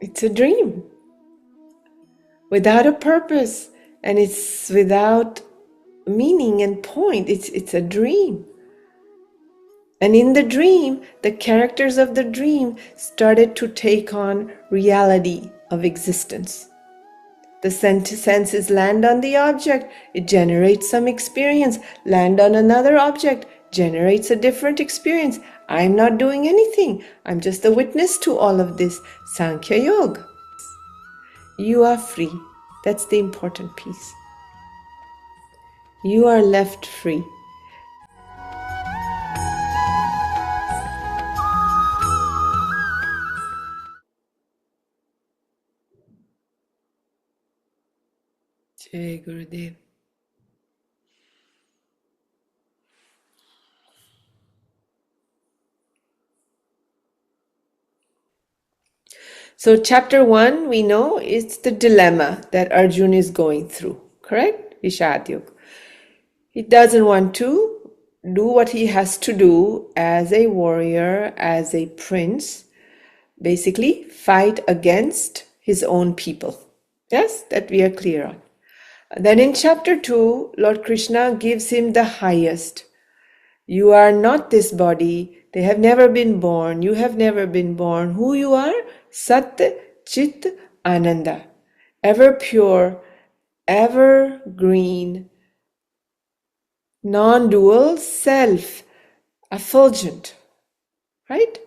It's a dream without a purpose, and it's without meaning and point. It's a dream. And in the dream, the characters of the dream started to take on reality of existence. The senses land on the object, it generates some experience. Land on another object, generates a different experience. I'm not doing anything. I'm just a witness to all of this. Sankhya Yoga. You are free. That's the important piece. You are left free. Jai Gurudev. So chapter 1, we know, it's the dilemma that Arjun is going through, correct? Vishad Yoga. He doesn't want to do what he has to do as a warrior, as a prince, basically fight against his own people. Yes, that we are clear on. Then in chapter 2, Lord Krishna gives him the highest. You are not this body. They have never been born. You have never been born. Who you are? Sat, Chit, Ananda. Ever pure, ever green, non-dual self, effulgent, right?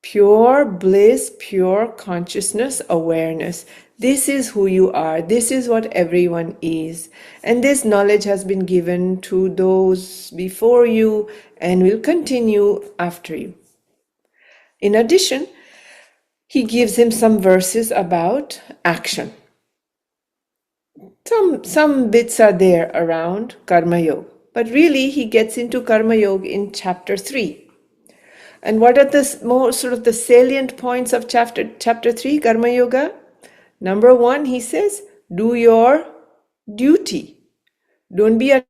Pure bliss, pure consciousness, awareness. This is who you are. This is what everyone is. And this knowledge has been given to those before you and will continue after you. In addition, he gives him some verses about action. Some bits are there around Karma Yoga, but really he gets into Karma Yoga in chapter 3. And what are the more sort of the salient points of chapter 3, Karma Yoga? Number 1, he says, do your duty. Don't be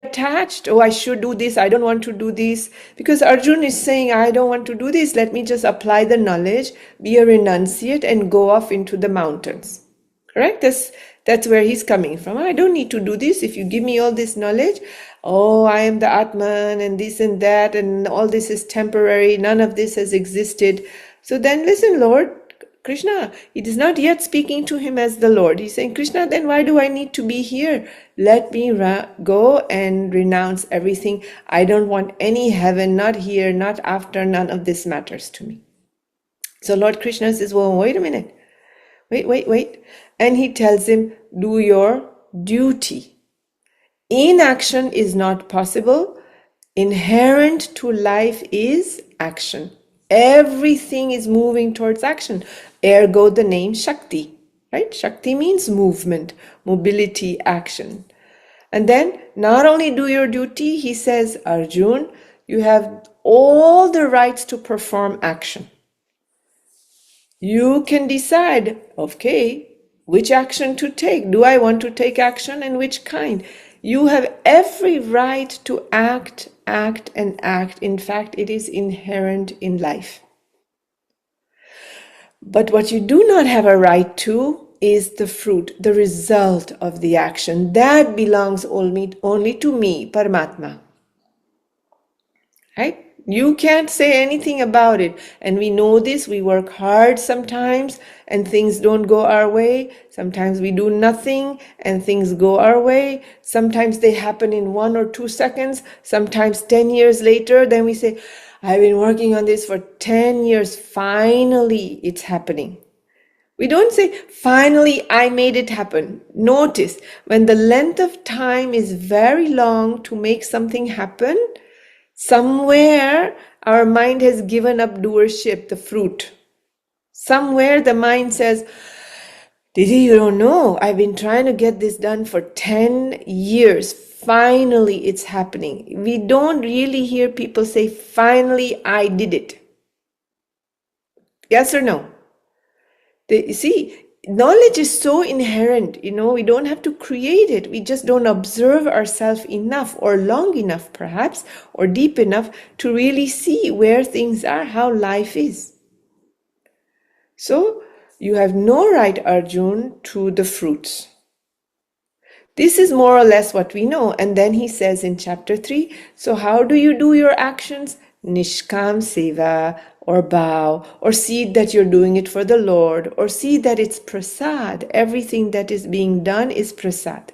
attached. Oh, I should do this. I don't want to do this. Because Arjun is saying, I don't want to do this. Let me just apply the knowledge, be a renunciate, and go off into the mountains. Correct? That's where he's coming from. I don't need to do this. If you give me all this knowledge, oh, I am the Atman and this and that, and all this is temporary. None of this has existed. So then listen, Lord Krishna, it is not yet speaking to him as the Lord. He's saying, Krishna, then why do I need to be here? Let me go and renounce everything. I don't want any heaven, not here, not after. None of this matters to me. So Lord Krishna says, well, wait a minute. Wait. And he tells him, do your duty. Inaction is not possible. Inherent to life is action. Everything is moving towards action. Ergo the name Shakti. Right? Shakti means movement, mobility, action. And then not only do your duty, he says, Arjun, you have all the rights to perform action. You can decide, okay, which action to take. Do I want to take action and which kind? You have every right to act. In fact, it is inherent in life. But what you do not have a right to is the fruit, the result of the action. That belongs only to me, Paramatma. Right? You can't say anything about it. And we know this. We work hard sometimes and things don't go our way. Sometimes we do nothing and things go our way. Sometimes they happen in 1 or 2 seconds. Sometimes 10 years later, then we say, I've been working on this for 10 years. Finally, it's happening. We don't say, finally, I made it happen. Notice, when the length of time is very long to make something happen, somewhere our mind has given up doership, the fruit. Somewhere the mind says, Didi, you don't know. I've been trying to get this done for 10 years. Finally, it's happening. We don't really hear people say, finally, I did it. Yes or no? You see, knowledge is so inherent, we don't have to create it. We just don't observe ourselves enough or long enough perhaps or deep enough to really see where things are, how life is. So You have no right, Arjun, to the fruits. This is more or less what we know. And then he says in chapter 3, so how do you do your actions? Nishkam seva, or bow, or see that you're doing it for the Lord, or see that it's prasad. Everything that is being done is prasad.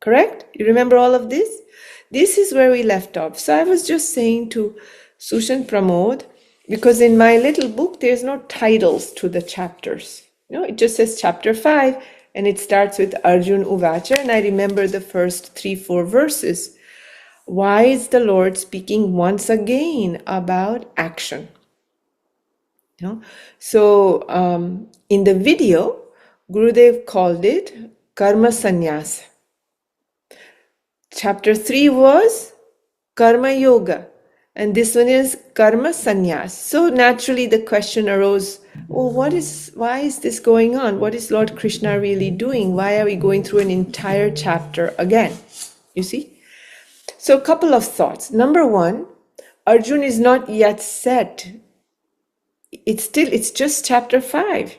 Correct? You remember all of this? This is where we left off. So I was just saying to Sushan Pramod, because in my little book, there's no titles to the chapters. It just says chapter 5, and it starts with Arjun Uvacha, and I remember the first 3-4 verses. Why is the Lord speaking once again about action? So in the video, Gurudev called it Karma Sannyas. Chapter 3 was Karma Yoga, and this one is Karma Sannyas. So naturally the question arose, why is this going on? What is Lord Krishna really doing? Why are we going through an entire chapter again? You see? So a couple of thoughts. Number one, Arjun is not yet set. It's just chapter 5.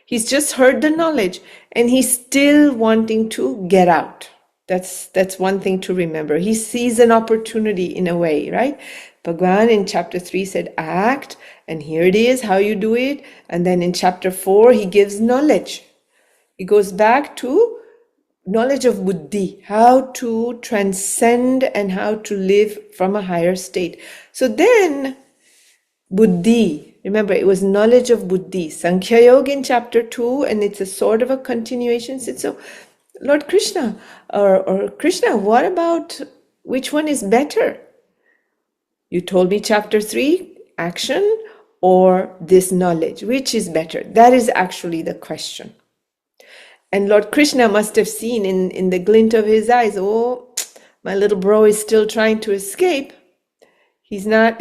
He's just heard the knowledge and he's still wanting to get out. That's one thing to remember. He sees an opportunity in a way, right? Bhagwan in chapter 3 said, act, and here it is, how you do it. And then in chapter 4, he gives knowledge. He goes back to knowledge of buddhi, how to transcend and how to live from a higher state. So then, buddhi, remember it was knowledge of buddhi, Sankhya Yoga in chapter 2, and it's a sort of a continuation. So Lord Krishna or Krishna, what about which one is better? You told me chapter 3, action, or this knowledge, which is better? That is actually the question. And Lord Krishna must have seen in the glint of his eyes, my little bro is still trying to escape. He's not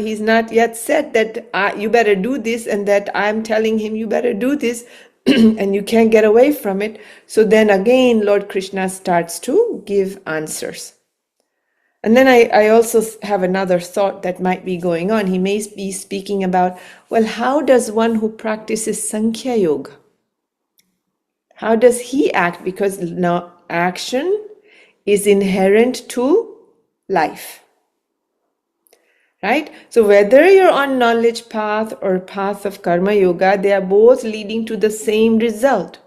yet said that you better do this, and that I'm telling him you better do this, and you can't get away from it. So then again, Lord Krishna starts to give answers. And then I also have another thought that might be going on. He may be speaking about, well, how does one who practices Sankhya Yoga, how does he act? Because now action is inherent to life. Right? So whether you're on knowledge path or path of karma yoga, they are both leading to the same result.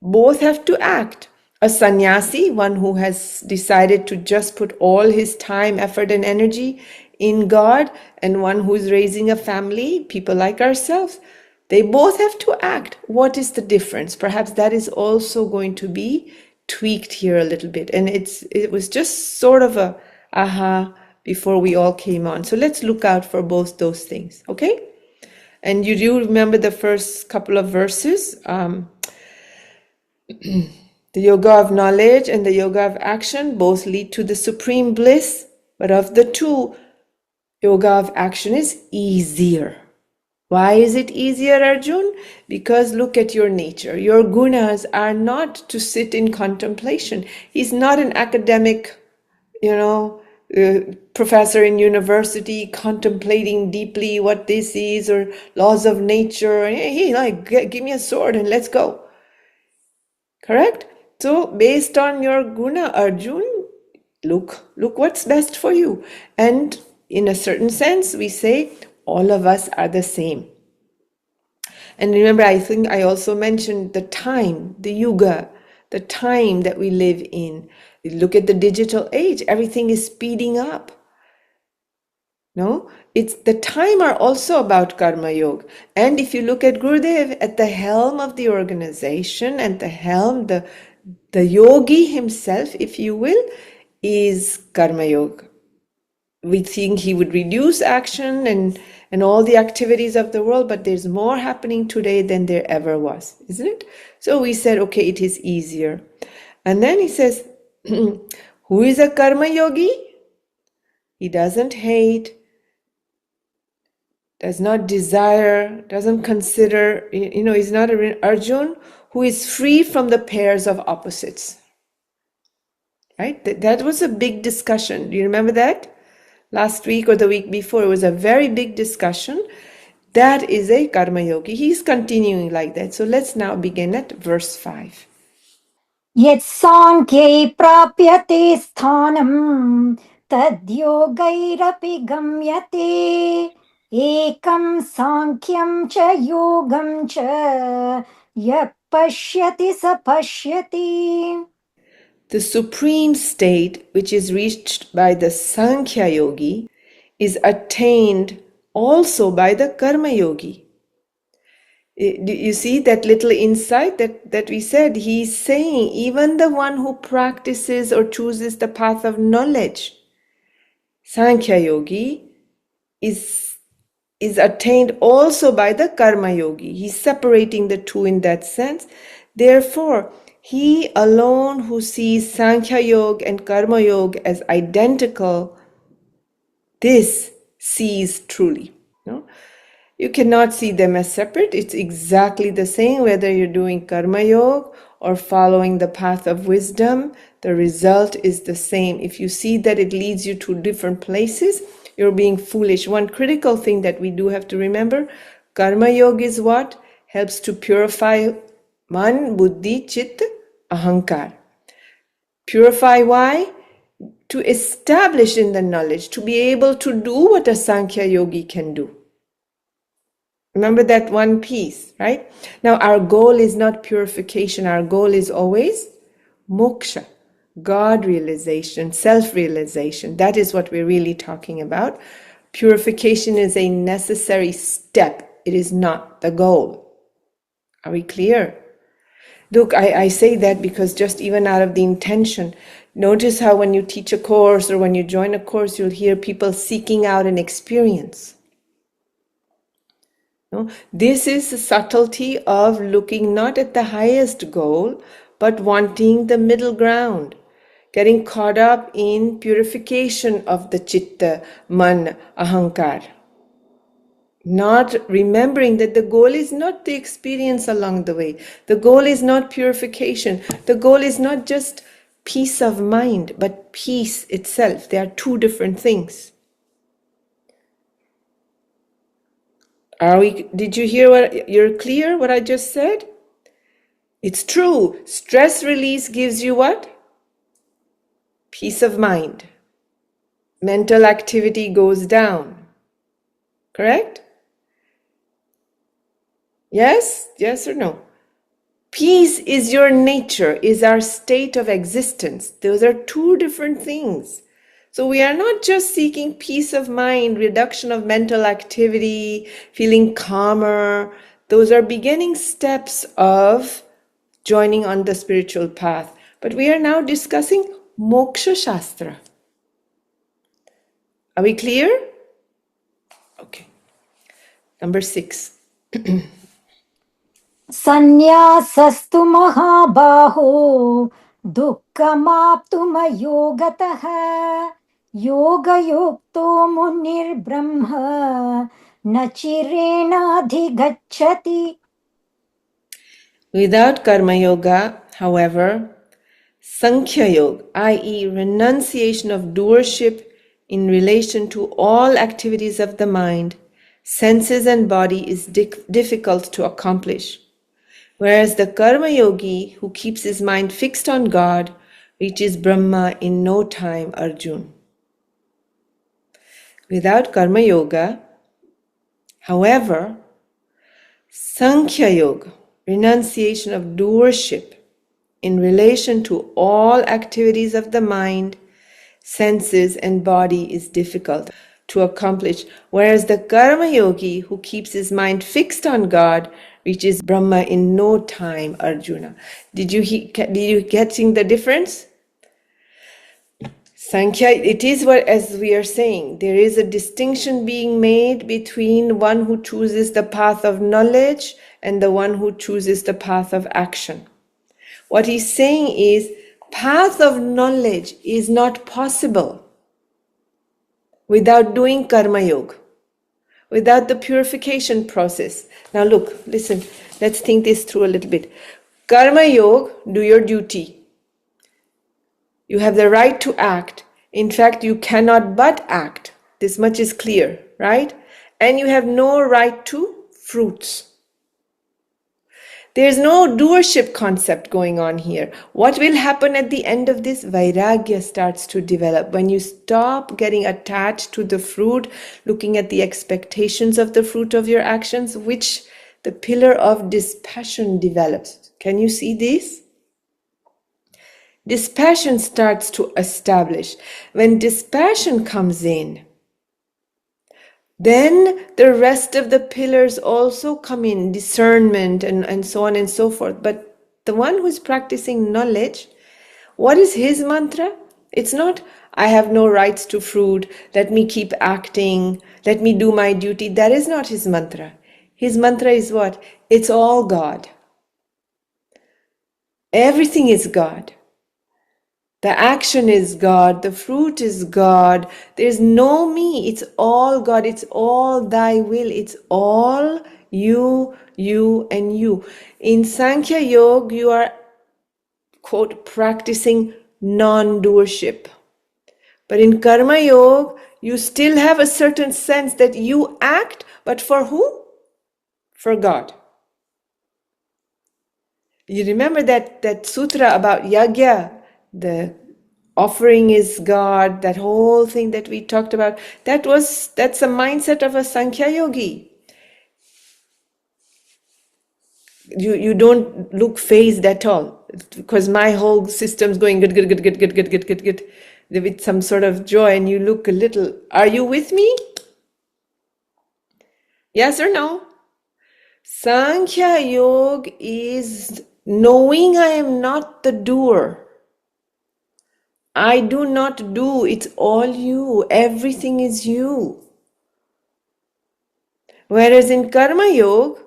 Both have to act. A sannyasi, one who has decided to just put all his time, effort, and energy in God, and one who is raising a family, people like ourselves, they both have to act. What is the difference? Perhaps that is also going to be tweaked here a little bit. And it was just sort of a aha before we all came on. So let's look out for both those things, okay? And you do remember the first couple of verses, the yoga of knowledge and the yoga of action both lead to the supreme bliss, but of the two, yoga of action is easier. Why is it easier, Arjun? Because look at your nature. Your gunas are not to sit in contemplation. He's not an academic, professor in university contemplating deeply what this is or laws of nature. He give me a sword and let's go. Correct? So based on your guna, Arjun, look what's best for you. And in a certain sense, we say all of us are the same. And remember, I think I also mentioned the time, the yuga, the time that we live in. Look at the digital age, everything is speeding up. No, it's the time are also about karma yoga. And if you look at Gurudev at the helm of the organization, and the helm, the yogi himself, if you will, is karma yoga. We think he would reduce action and all the activities of the world, but there's more happening today than there ever was, isn't it? So we said, okay, it is easier. And then he says, who is a karma yogi? He doesn't hate, does not desire, doesn't consider, he's not an Arjun who is free from the pairs of opposites. Right? That was a big discussion. Do you remember that? Last week or the week before, it was a very big discussion. That is a karma yogi. He's continuing like that. So let's now begin at verse 5. यत्साङ्ख्यै प्राप्यते स्थानम् तद्योगैरपि गम्यते एकं साङ्ख्यं च योगं च यः पश्यति स पश्यति. The supreme state, which is reached by the Sankhya yogi, is attained also by the Karma yogi. You see that little insight that we said? He's saying even the one who practices or chooses the path of knowledge, Sankhya yogi, is attained also by the Karma yogi. He's separating the two in that sense. Therefore, he alone who sees Sankhya yoga and Karma yoga as identical, this sees truly. No? You cannot see them as separate. It's exactly the same whether you're doing Karma yoga or following the path of wisdom. The result is the same. If you see that it leads you to different places, you're being foolish. One critical thing that we do have to remember, Karma yoga is what? Helps to purify man, buddhi, chit, ahankar. Purify why? To establish in the knowledge, to be able to do what a Sankhya yogi can do. Remember that one piece, right? Now, our goal is not purification. Our goal is always moksha, God realization, self-realization. That is what we're really talking about. Purification is a necessary step. It is not the goal. Are we clear? Look, I say that because just even out of the intention, notice how when you teach a course or when you join a course, you'll hear people seeking out an experience. No? This is the subtlety of looking not at the highest goal, but wanting the middle ground, getting caught up in purification of the chitta, man, ahankar. Not remembering that the goal is not the experience along the way. The goal is not purification. The goal is not just peace of mind, but peace itself. They are two different things. Did you hear you're clear what I just said? It's true. Stress release gives you what? Peace of mind. Mental activity goes down. Correct? Yes? Yes or no? Peace is your nature, is our state of existence. Those are two different things. So we are not just seeking peace of mind, reduction of mental activity, feeling calmer. Those are beginning steps of joining on the spiritual path. But we are now discussing Moksha Shastra. Are we clear? Okay. Number 6. सन्न्यासस्तु महाबाहो दुःखमाप्तुमयोगतः योगयुक्तो मुनिर्ब्रह्म न चिरेणाधिगच्छति. Without Karma Yoga, however, Sankhya Yoga, i.e. renunciation of doership in relation to all activities of the mind, senses and body is difficult to accomplish. Whereas the Karma Yogi, who keeps his mind fixed on God, reaches Brahma in no time, Arjun. Without Karma Yoga, however, Sankhya Yoga, renunciation of doership in relation to all activities of the mind, senses and body is difficult to accomplish, whereas the Karma Yogi who keeps his mind fixed on God reaches Brahma in no time, Arjuna. Did you getting the difference? Sankhya, it is what, as we are saying, there is a distinction being made between one who chooses the path of knowledge and the one who chooses the path of action. What he's saying is, path of knowledge is not possible without doing Karma Yoga, without the purification process. Now look, listen, let's think this through a little bit. Karma Yoga, do your duty. You have the right to act. In fact, you cannot but act. This much is clear, right? and you have no right to fruits. There's no doership concept going on here. What will happen at the end of this? Vairagya starts to develop. When you stop getting attached to the fruit, looking at the expectations of the fruit of your actions, which the pillar of dispassion develops. Can you see this? Dispassion starts to establish. When dispassion comes in, then the rest of the pillars also come in, discernment and so on and so forth. But the one who's practicing knowledge, what is his mantra? It's not, I have no rights to fruit, let me keep acting, let me do my duty. That is not his mantra. His mantra is what? It's all God. Everything is God. The action is God, the fruit is God, there's no me, it's all God, it's all thy will, it's all you, and you. In Sankhya Yoga, you are, quote, practicing non-doership. But in Karma Yoga, you still have a certain sense that you act, but for who? For God. You remember that sutra about yagya, the offering is God, that whole thing that we talked about, that's a mindset of a Sankhya yogi. You don't look phased at all, because my whole system's going good, with some sort of joy, and you look a little, are you with me? Yes or no? Sankhya Yoga is knowing I am not the doer. I do not do, it's all you. Everything is you. Whereas in Karma Yoga,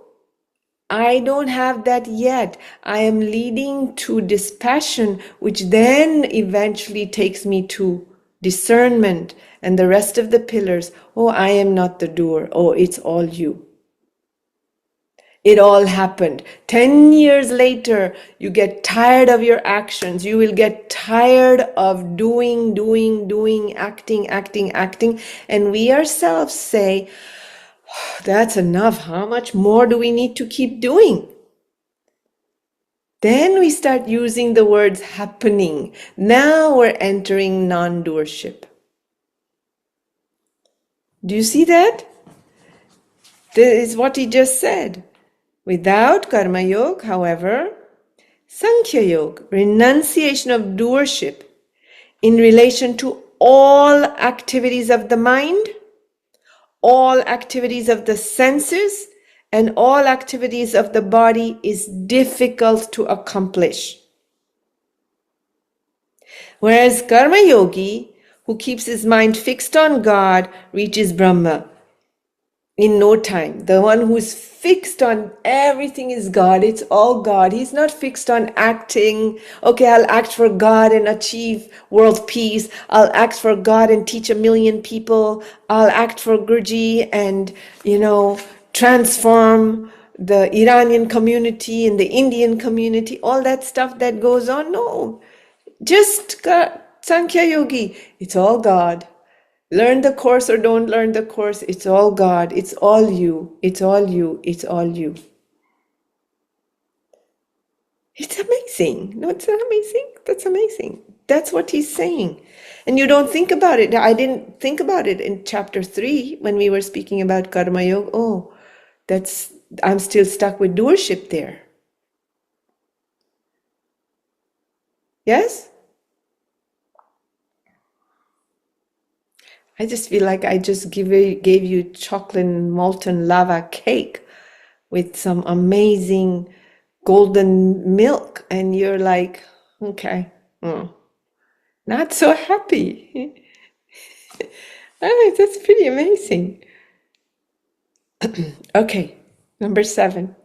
I don't have that yet. I am leading to dispassion, which then eventually takes me to discernment and the rest of the pillars. Oh, I am not the doer. Oh, it's all you. It all happened. 10 years later, you get tired of your actions. You will get tired of doing, acting. And we ourselves say, that's enough. How much more do we need to keep doing? Then we start using the words happening. Now we're entering non-doership. Do you see that? This is what he just said. Without Karma Yoga, however, Sankhya Yoga, renunciation of doership in relation to all activities of the mind, all activities of the senses, and all activities of the body is difficult to accomplish. Whereas Karma Yogi, who keeps his mind fixed on God, reaches Brahma in no time. The one who's fixed on everything is God, it's all God. He's not fixed on acting. Okay, I'll act for God and achieve world peace. I'll act for God and teach 1 million people. I'll act for Guruji and, transform the Iranian community and the Indian community, all that stuff that goes on. No, just Sankhya Yogi, it's all God. Learn the course or don't learn the course, it's all God, it's all you, it's all you, it's all you. It's amazing. No, it's not amazing. That's amazing. That's what he's saying. And you don't think about it. I didn't think about it in chapter 3 when we were speaking about Karma Yoga. Oh, I'm still stuck with doership there. Yes? I just feel like I just gave you chocolate and molten lava cake with some amazing golden milk, and you're like, okay, not so happy. That's pretty amazing. Okay, number 7.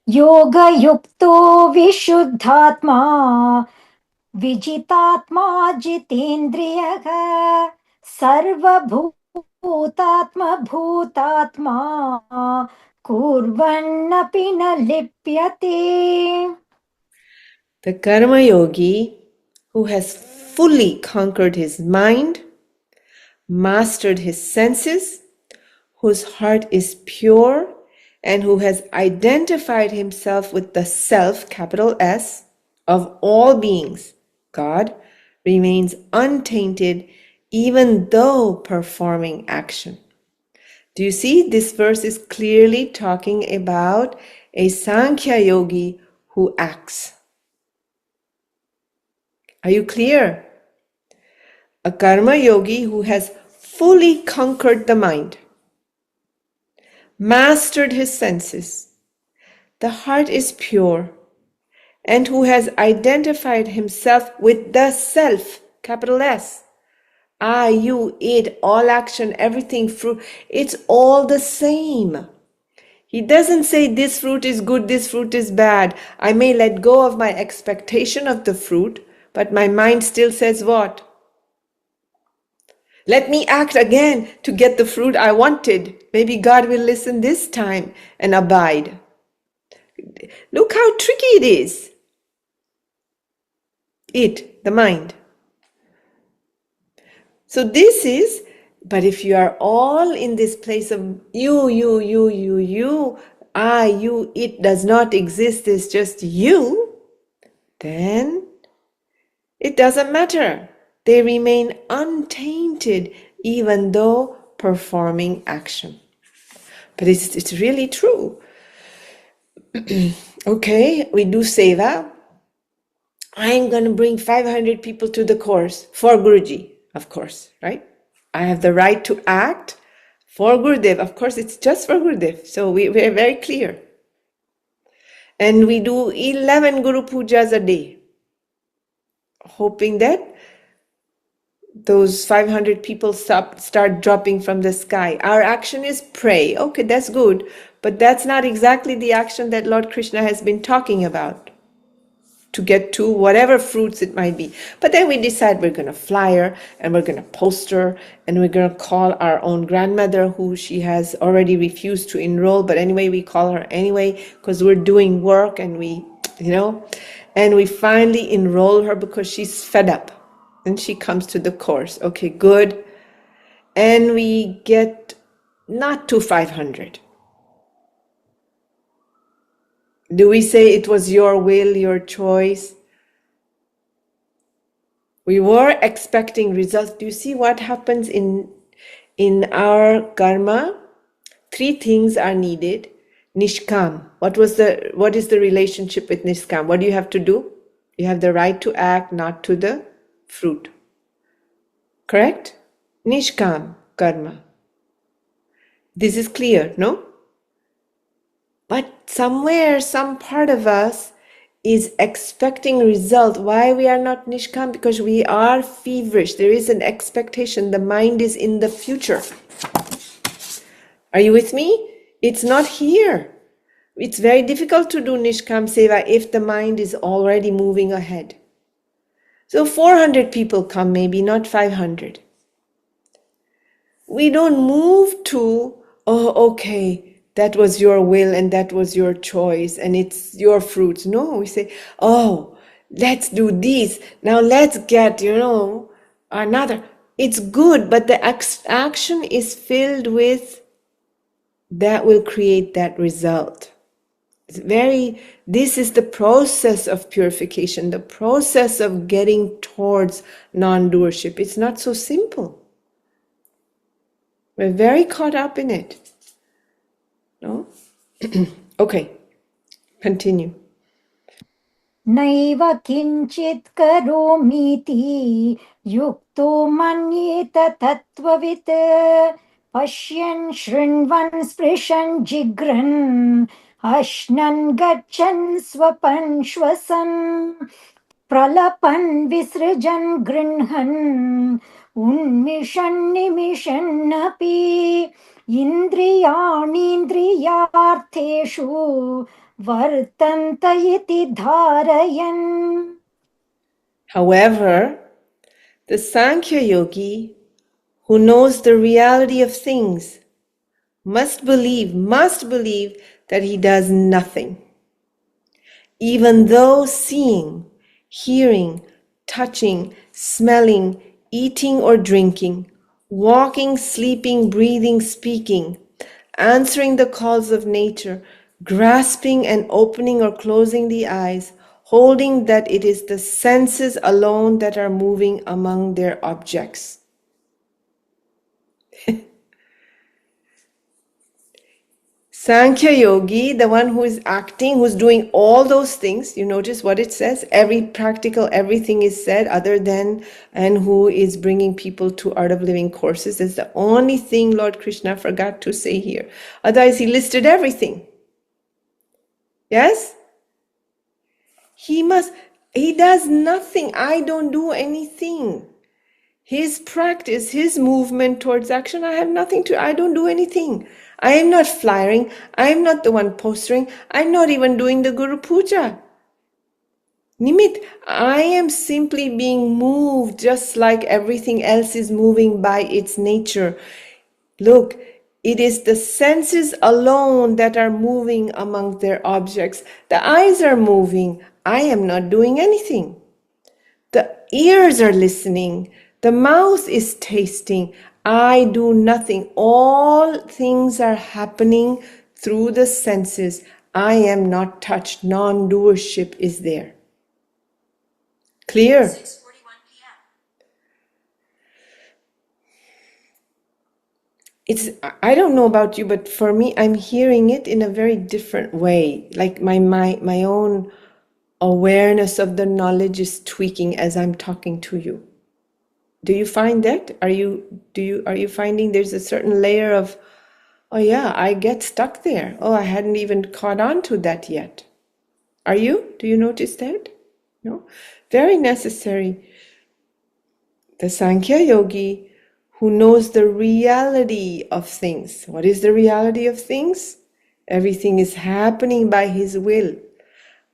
योगयुक्तो विशुद्धात्मा विजितात्मा जितेन्द्रियः सर्वभूतात्मा भूतात्मा कुर्वन्नपि न लिप्यते. The Karma Yogi, who has fully conquered his mind, mastered his senses, whose heart is pure, and who has identified himself with the self, capital S, of all beings, God, remains untainted even though performing action. Do you see? This verse is clearly talking about a Sankhya yogi who acts. Are you clear? A karma yogi who has fully conquered the mind, mastered his senses, the heart is pure, and who has identified himself with the self, capital S. I, you, it, all action, everything, fruit, it's all the same. He doesn't say this fruit is good, this fruit is bad. I may let go of my expectation of the fruit, but my mind still says what? Let me act again to get the fruit I wanted. Maybe God will listen this time and abide. Look how tricky it is. It, the mind. So this is, but if you are all in this place of you, I, you, it does not exist, it's just you, then it doesn't matter. They remain untainted even though performing action. But it's really true. Okay, we do seva. I'm going to bring 500 people to the course for Guruji, of course, right? I have the right to act for Gurudev. Of course, it's just for Gurudev. So we're very clear. And we do 11 Guru Pujas a day, hoping that those 500 people start dropping from the sky. Our action is pray. Okay, that's good. But that's not exactly the action that Lord Krishna has been talking about, to get to whatever fruits it might be. But then we decide we're going to flyer and we're going to poster and we're going to call our own grandmother who she has already refused to enroll. But anyway, we call her anyway because we're doing work and and we finally enroll her because she's fed up and she comes to the course. Okay, good. And we get not to 500. Do we say it was your will, your choice? We were expecting results. Do you see what happens in our karma? 3 things are needed. Nishkam. What is the relationship with Nishkam? What do you have to do? You have the right to act, not to the fruit. Correct? Nishkam karma. This is clear, no? But somewhere, some part of us is expecting result. Why we are not nishkam? Because we are feverish. There is an expectation. The mind is in the future. Are you with me? It's not here. It's very difficult to do nishkam seva if the mind is already moving ahead. So 400 people come, maybe not 500. We don't move to, oh, okay, that was your will and that was your choice and it's your fruits. No, we say, oh, let's do this. Now let's get, another. It's good, but the action is filled with that will create that result. This is the process of purification, the process of getting towards non-doership. It's not so simple. We're very caught up in it. No? Okay, continue. नैव किञ्चित् करोमीति युक्तो मन्येत तत्त्ववित् पश्यन् शृण्वन् स्पृशन् जिघ्रन् अश्नन् गच्छन् स्वपन् श्वसन् प्रलपन् विसृजन् गृह्णन् उन्मिषन् निमिषन्नपि इन्द्रियाणीन्द्रियार्थेषु वर्तन्त इति धारयन्. However, the Sankhya yogi who knows the reality of things must believe that he does nothing. Even though seeing, hearing, touching, smelling, eating or drinking, walking, sleeping, breathing, speaking, answering the calls of nature, grasping and opening or closing the eyes, holding that it is the senses alone that are moving among their objects. Sankhya Yogi, the one who is acting, who's doing all those things, you notice what it says? Everything is said other than, and who is bringing people to Art of Living courses is the only thing Lord Krishna forgot to say here. Otherwise, he listed everything. Yes? He does nothing. I don't do anything. His practice, his movement towards action, I don't do anything. I am not flyering. I am not the one postering. I'm not even doing the Guru Puja. Nimit, I am simply being moved just like everything else is moving by its nature. Look, it is the senses alone that are moving among their objects. The eyes are moving. I am not doing anything. The ears are listening. The mouth is tasting. I do nothing. All things are happening through the senses. I am not touched. Non-doership is there. Clear? 6:41 p.m. I don't know about you, but for me, I'm hearing it in a very different way. Like my own awareness of the knowledge is tweaking as I'm talking to you. Do you find that? Are you finding there's a certain layer of, oh yeah, I get stuck there. Oh, I hadn't even caught on to that yet. Are you? Do you notice that? No? Very necessary. The Sankhya Yogi who knows the reality of things. What is the reality of things? Everything is happening by his will.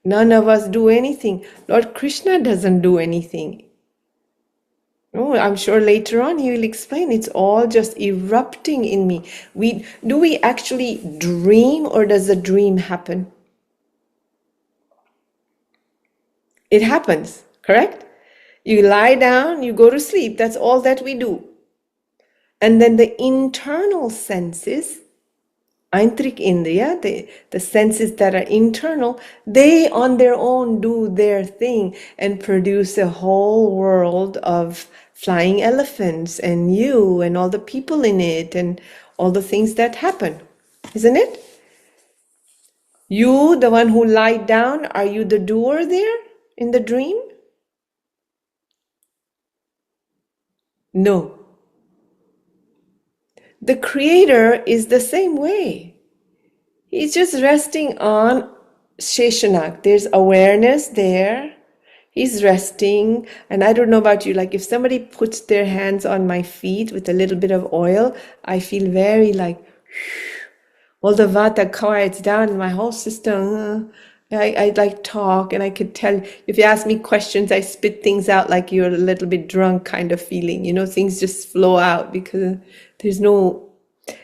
None of us do anything. Lord Krishna doesn't do anything. Oh, I'm sure later on he will explain it's all just erupting in me. Do we actually dream or does the dream happen? It happens, correct? You lie down, you go to sleep. That's all that we do. And then the internal senses, Aintrik Indriya, the senses that are internal, they on their own do their thing and produce a whole world of flying elephants and you and all the people in it and all the things that happen. Isn't it? You, the one who lied down, are you the doer there in the dream? No. The creator is the same way. He's just resting on Sheshanak. There's awareness there. He's resting. And I don't know about you, like if somebody puts their hands on my feet with a little bit of oil, I feel very like, all the vata quiets down in my whole system. I like talk and I could tell, if you ask me questions, I spit things out like you're a little bit drunk kind of feeling. Things just flow out because there's no,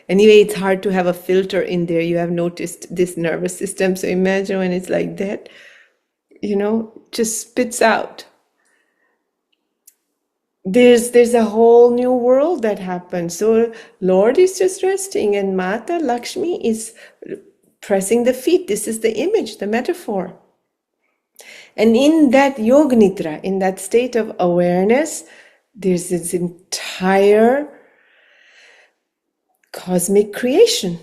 anyway, it's hard to have a filter in there. You have noticed this nervous system. So imagine when it's like that, just spits out. There's a whole new world that happens. So Lord is just resting and Mata Lakshmi is pressing the feet. This is the image, the metaphor. And in that yoga nidra, in that state of awareness, there's this entire cosmic creation.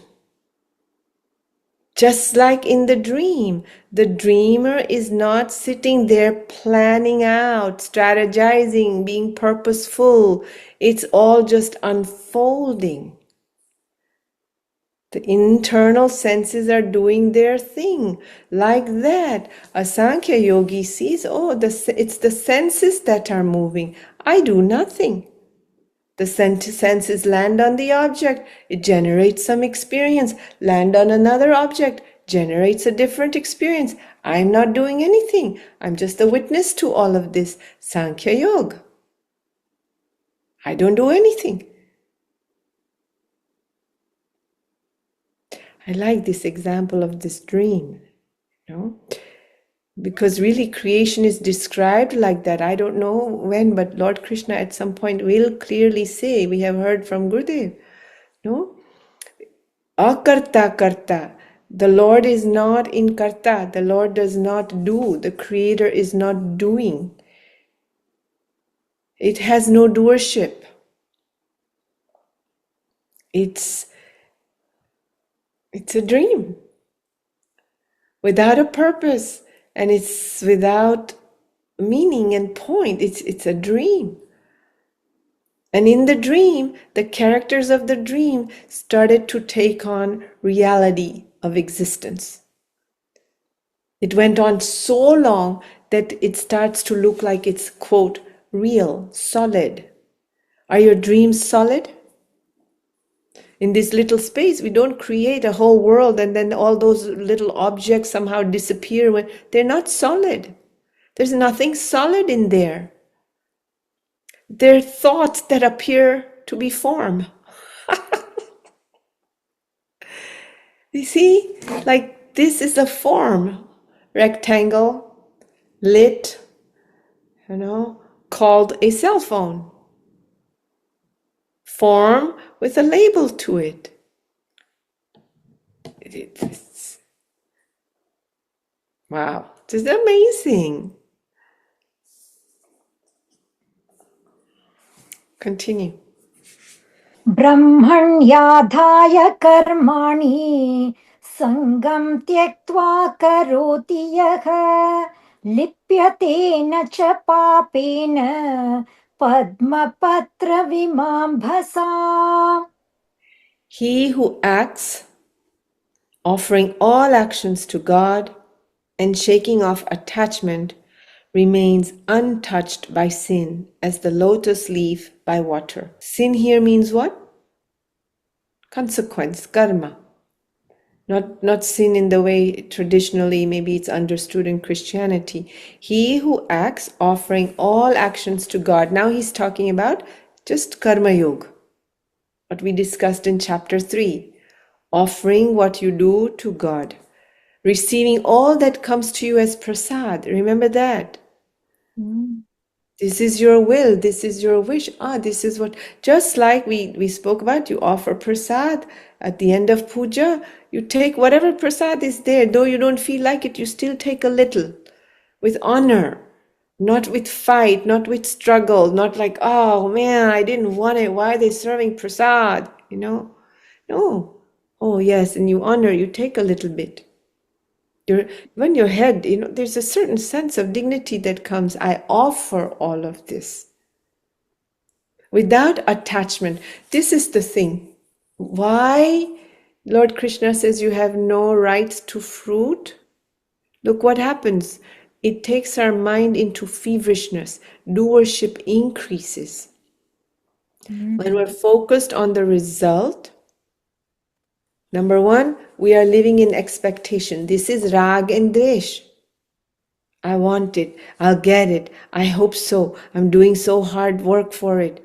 Just like in the dream, the dreamer is not sitting there planning out, strategizing, being purposeful. It's all just unfolding. The internal senses are doing their thing. Like that, a Sankhya yogi sees, it's the senses that are moving. I do nothing. The senses land on the object, it generates some experience. Land on another object, generates a different experience. I'm not doing anything. I'm just a witness to all of this. Sankhya Yoga. I don't do anything. I like this example of this dream. Because really creation is described like that. I don't know when, but Lord Krishna at some point will clearly say, we have heard from Gurudev, no? Akarta karta. The Lord is not in karta. The Lord does not do. The Creator is not doing. It has no doership. It's a dream without a purpose, and it's without meaning and point. It's a dream. And in the dream, the characters of the dream started to take on reality of existence. It went on so long that it starts to look like it's, quote, real, solid. Are your dreams solid? In this little space, we don't create a whole world and then all those little objects somehow disappear when they're not solid. There's nothing solid in there. They're thoughts that appear to be form. You see, like this is a form, rectangle, lit, called a cell phone. Form with a label to it. Wow, this is amazing. Continue. ब्रह्मण्याधाय कर्माणि सङ्गं त्यक्त्वा करोति यः लिप्यतेन च पापेन पद्मपत्रविमाम्भसा. He who acts, offering all actions to God and shaking off attachment, remains untouched by sin as the lotus leaf by water. Sin here means what? Consequence, karma. Not sin in the way traditionally maybe it's understood in Christianity. He who acts, offering all actions to God. Now he's talking about just karma yoga, what we discussed in chapter 3. Offering what you do to God. Receiving all that comes to you as prasad. Remember that. This is your will. This is your wish. This is what, just like we spoke about, you offer prasad at the end of puja. You take whatever prasad is there. Though you don't feel like it, you still take a little with honor, not with fight, not with struggle, not like, oh man, I didn't want it. Why are they serving prasad? No. Oh yes, and you honor, you take a little bit. When your head, there's a certain sense of dignity that comes. I offer all of this without attachment. This is the thing. Why Lord Krishna says you have no rights to fruit? Look what happens. It takes our mind into feverishness. Doership increases. When we're focused on the result, number one, we are living in expectation. This is rag and dvesh. I want it. I'll get it. I hope so. I'm doing so hard work for it.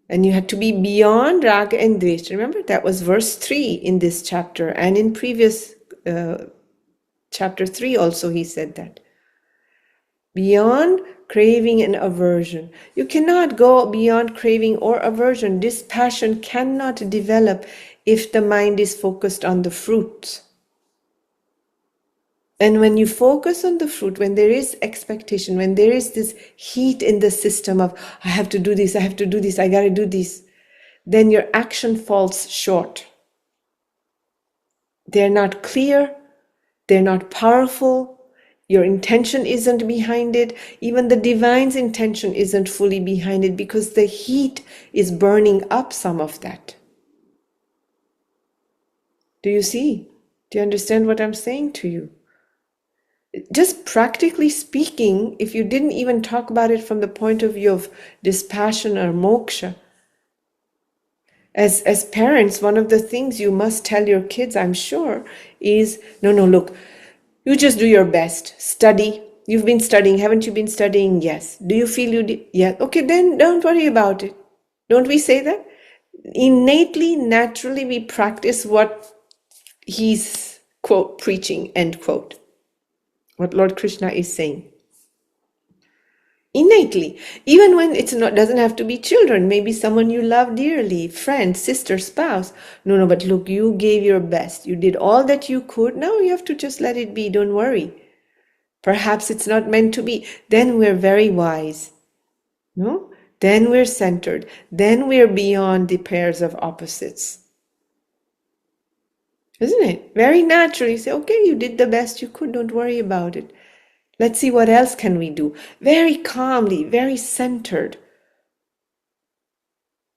And you have to be beyond rag and dvesh. Remember, that was verse 3 in this chapter. And in previous chapter 3 also he said that. Beyond craving and aversion. You cannot go beyond craving or aversion. This passion cannot develop if the mind is focused on the fruit. And when you focus on the fruit, when there is expectation, when there is this heat in the system of, I have to do this, I have to do this, I got to do this, then your action falls short. They're not clear, they're not powerful, your intention isn't behind it, even the divine's intention isn't fully behind it because the heat is burning up some of that. Do you see? Do you understand what I'm saying to you? Just practically speaking, if you didn't even talk about it from the point of view of dispassion or moksha, as parents, one of the things you must tell your kids, I'm sure, is, no, look, you just do your best. Study. You've been studying. Haven't you been studying? Yes. Do you feel you did? Yeah. Okay, then don't worry about it. Don't we say that? Innately, naturally, we practice what he's, quote, preaching, end quote. what Lord Krishna is saying. Innately, even when it's not, doesn't have to be children, maybe someone you love dearly, friend, sister, spouse. No, but look, you gave your best. You did all that you could. Now you have to just let it be. Don't worry. Perhaps it's not meant to be. Then we're very wise. No? Then we're centered. Then we're beyond the pairs of opposites. Isn't it? Very naturally say, okay, you did the best you could. Don't worry about it. Let's see what else can we do. Very calmly, very centered.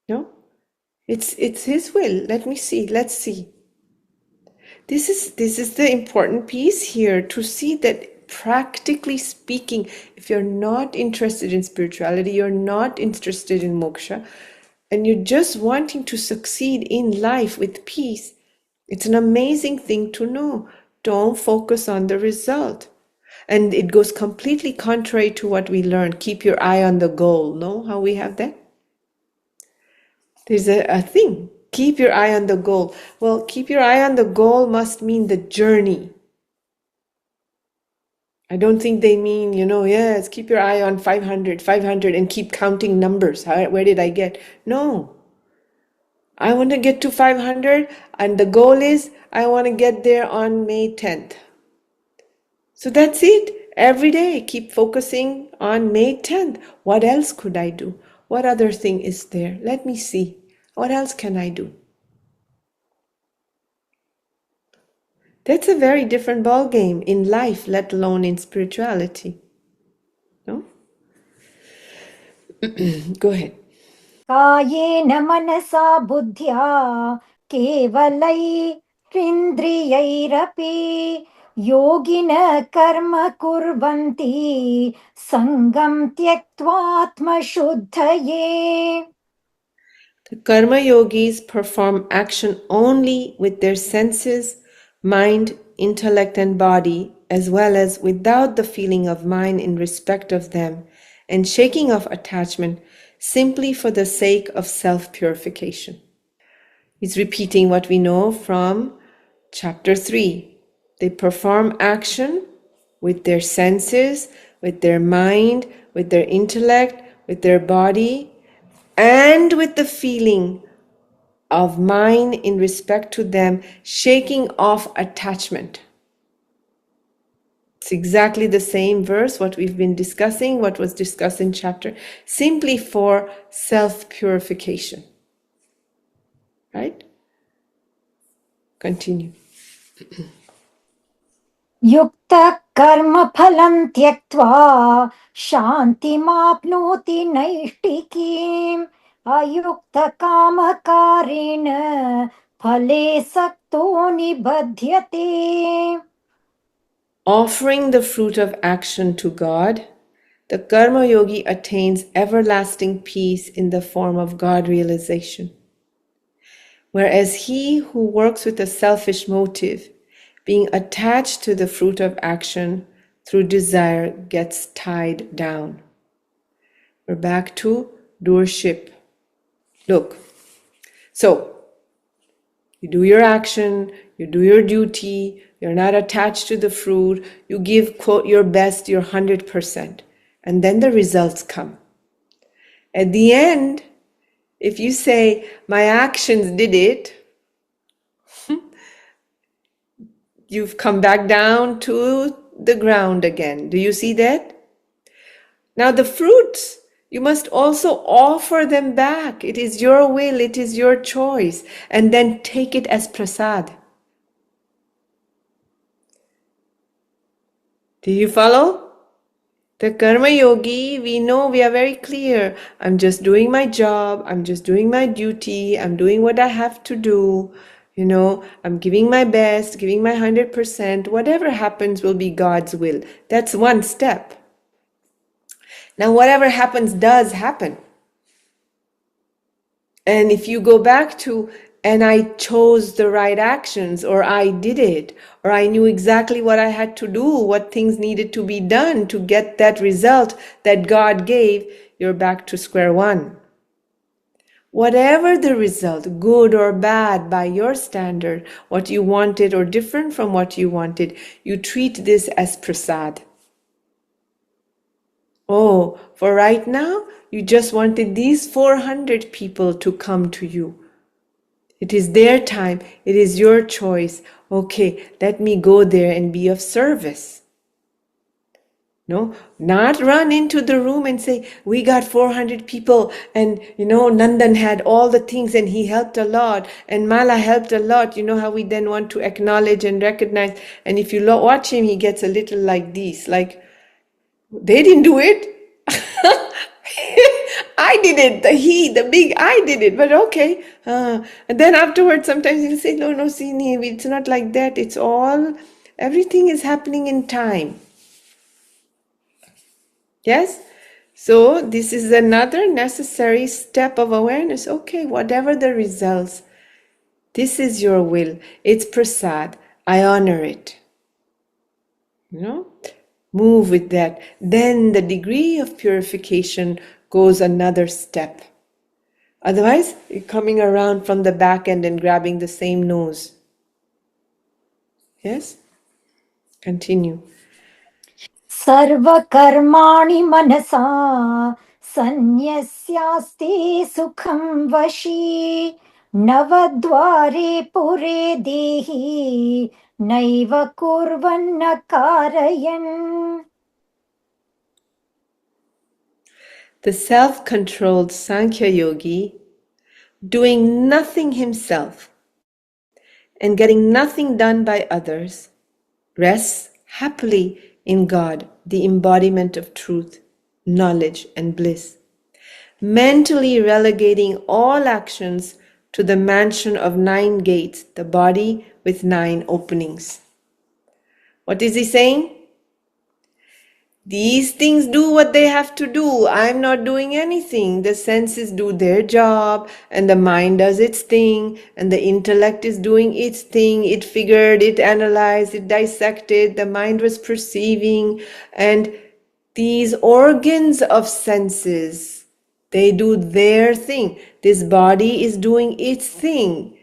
No? It's his will. Let me see. Let's see. This is the important piece here, to see that practically speaking, if you're not interested in spirituality, you're not interested in moksha, and you're just wanting to succeed in life with peace, it's an amazing thing to know. Don't focus on the result. And it goes completely contrary to what we learned. Keep your eye on the goal. Know how we have that? There's a thing. Keep your eye on the goal. Well, keep your eye on the goal must mean the journey. I don't think they mean, yes, keep your eye on 500, and keep counting numbers. Where did I get? No. I want to get to 500, and the goal is I want to get there on May 10th. So that's it. Every day, keep focusing on May 10th. What else could I do? What other thing is there? Let me see. What else can I do? That's a very different ball game in life, let alone in spirituality. No? Go ahead. कायेन मनसा बुद्ध्या केवलैरिन्द्रियैरपि योगिनः कर्म कुर्वन्ति सङ्गं त्यक्त्वात्मशुद्धये. The karma yogis perform action only with their senses, mind, intellect, and body, as well as without the feeling of mind in respect of them, and shaking off attachment simply for the sake of self-purification. He's repeating what we know from chapter 3. They perform action with their senses, with their mind, with their intellect, with their body, and with the feeling of mind in respect to them, shaking off attachment. It's exactly the same verse, what we've been discussing, what was discussed in chapter, simply for self-purification. Right? Continue. युक्तः कर्मफलं त्यक्त्वा शान्तिमाप्नोति नैष्टिकीम् अयुक्तकामकारेण फले सक्तो निबध्यते. Offering the fruit of action to God, the karma yogi attains everlasting peace in the form of God realization. Whereas he who works with a selfish motive, being attached to the fruit of action through desire, gets tied down. We're back to doership. Look, so you do your action, you do your duty, you're not attached to the fruit, you give, quote, your best, your 100%, and then the results come. At the end, if you say, my actions did it, you've come back down to the ground again. Do you see that? Now the fruits, you must also offer them back. It is your will, it is your choice, and then take it as prasad. Do you follow? The karma yogi, we know, we are very clear. I'm just doing my job. I'm just doing my duty. I'm doing what I have to do. I'm giving my best, giving my 100%. Whatever happens will be God's will. That's one step. Now, whatever happens does happen. And if you go back to, and I chose the right actions, or I did it, or I knew exactly what I had to do, what things needed to be done to get that result that God gave, you're back to square one. Whatever the result, good or bad by your standard, what you wanted or different from what you wanted, you treat this as prasad. Oh, for right now, you just wanted these 400 people to come to you. It is their time. It is your choice. Okay, let me go there and be of service. No, not run into the room and say, we got 400 people and, Nandan had all the things and he helped a lot and Mala helped a lot. You know how we then want to acknowledge and recognize. And if you watch him, he gets a little like this, like, they didn't do it. I did it. The big I did it. But okay. And then afterwards, sometimes he'll say, no, see, it's not like that. It's all, everything is happening in time. Yes? So this is another necessary step of awareness. Okay, whatever the results, this is your will. It's prasad. I honor it. Move with that. Then the degree of purification goes another step. Otherwise, you're coming around from the back end and grabbing the same nose. Yes? Continue. सर्वकर्माणि मनसा सन्न्यस्यास्ते सुखं वशी नवद्वारे पुरे देहि नैव कुर्वन्न कारयन्. The self-controlled Sankhya yogi, doing nothing himself and getting nothing done by others, rests happily in God, the embodiment of truth, knowledge, and bliss, mentally relegating all actions to the mansion of 9 gates, the body with 9 openings. What is he saying? These things do what they have to do. I'm not doing anything. The senses do their job, and the mind does its thing, and the intellect is doing its thing. It figured, it analyzed, it dissected. The mind was perceiving, and these organs of senses, they do their thing. This body is doing its thing.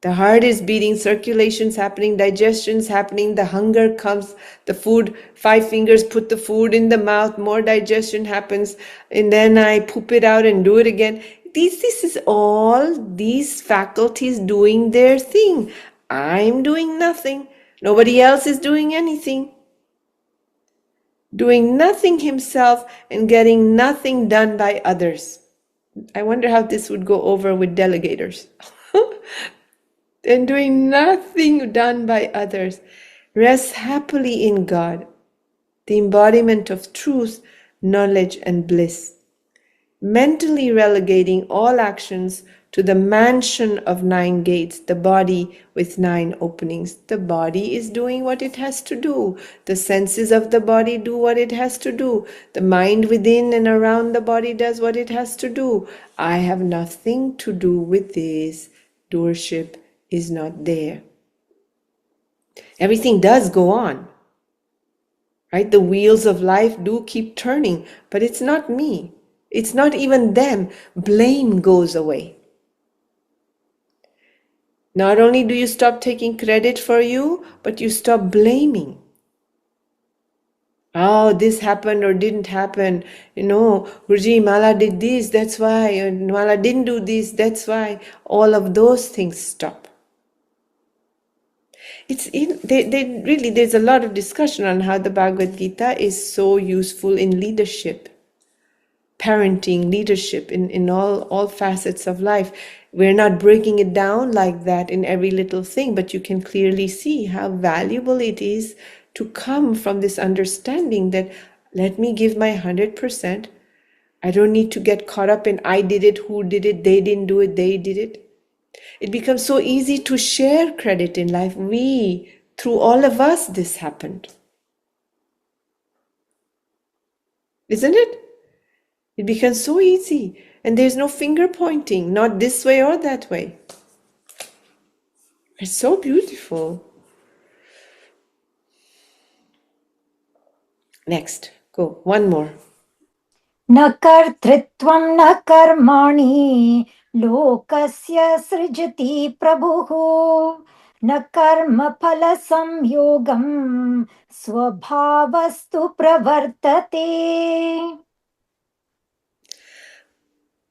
The heart is beating, circulation's happening, digestion's happening, the hunger comes, the food, 5 fingers put the food in the mouth, more digestion happens, and then I poop it out and do it again. This is all these faculties doing their thing. I'm doing nothing. Nobody else is doing anything. Doing nothing himself and getting nothing done by others. I wonder how this would go over with delegators. And doing nothing done by others, rests happily in God, the embodiment of truth, knowledge, and bliss, mentally relegating all actions to the mansion of 9 gates, the body with 9 openings. The body is doing what it has to do. The senses of the body do what it has to do. The mind within and around the body does what it has to do. I have nothing to do with this. Doership is not there. Everything does go on, right? The wheels of life do keep turning, but it's not me. It's not even them. Blame goes away. Not only do you stop taking credit for you, but you stop blaming. Oh, this happened or didn't happen. Guruji, Mala did this, that's why. And Mala didn't do this, that's why. All of those things stop. There's a lot of discussion on how the Bhagavad Gita is so useful in leadership, parenting, leadership in all facets of life. We're not breaking it down like that in every little thing, but you can clearly see how valuable it is to come from this understanding that let me give my 100%. I don't need to get caught up in I did it, who did it, they didn't do it, they did it. It becomes so easy to share credit in life. Through all of us, this happened. Isn't it? It becomes so easy. And there's no finger pointing, not this way or that way. It's so beautiful. Next, go. One more. न कर्तृत्वं न कर्माणि लोकस्य सृजति प्रभुः न कर्मफलसंयोगं स्वभावस्तु प्रवर्तते.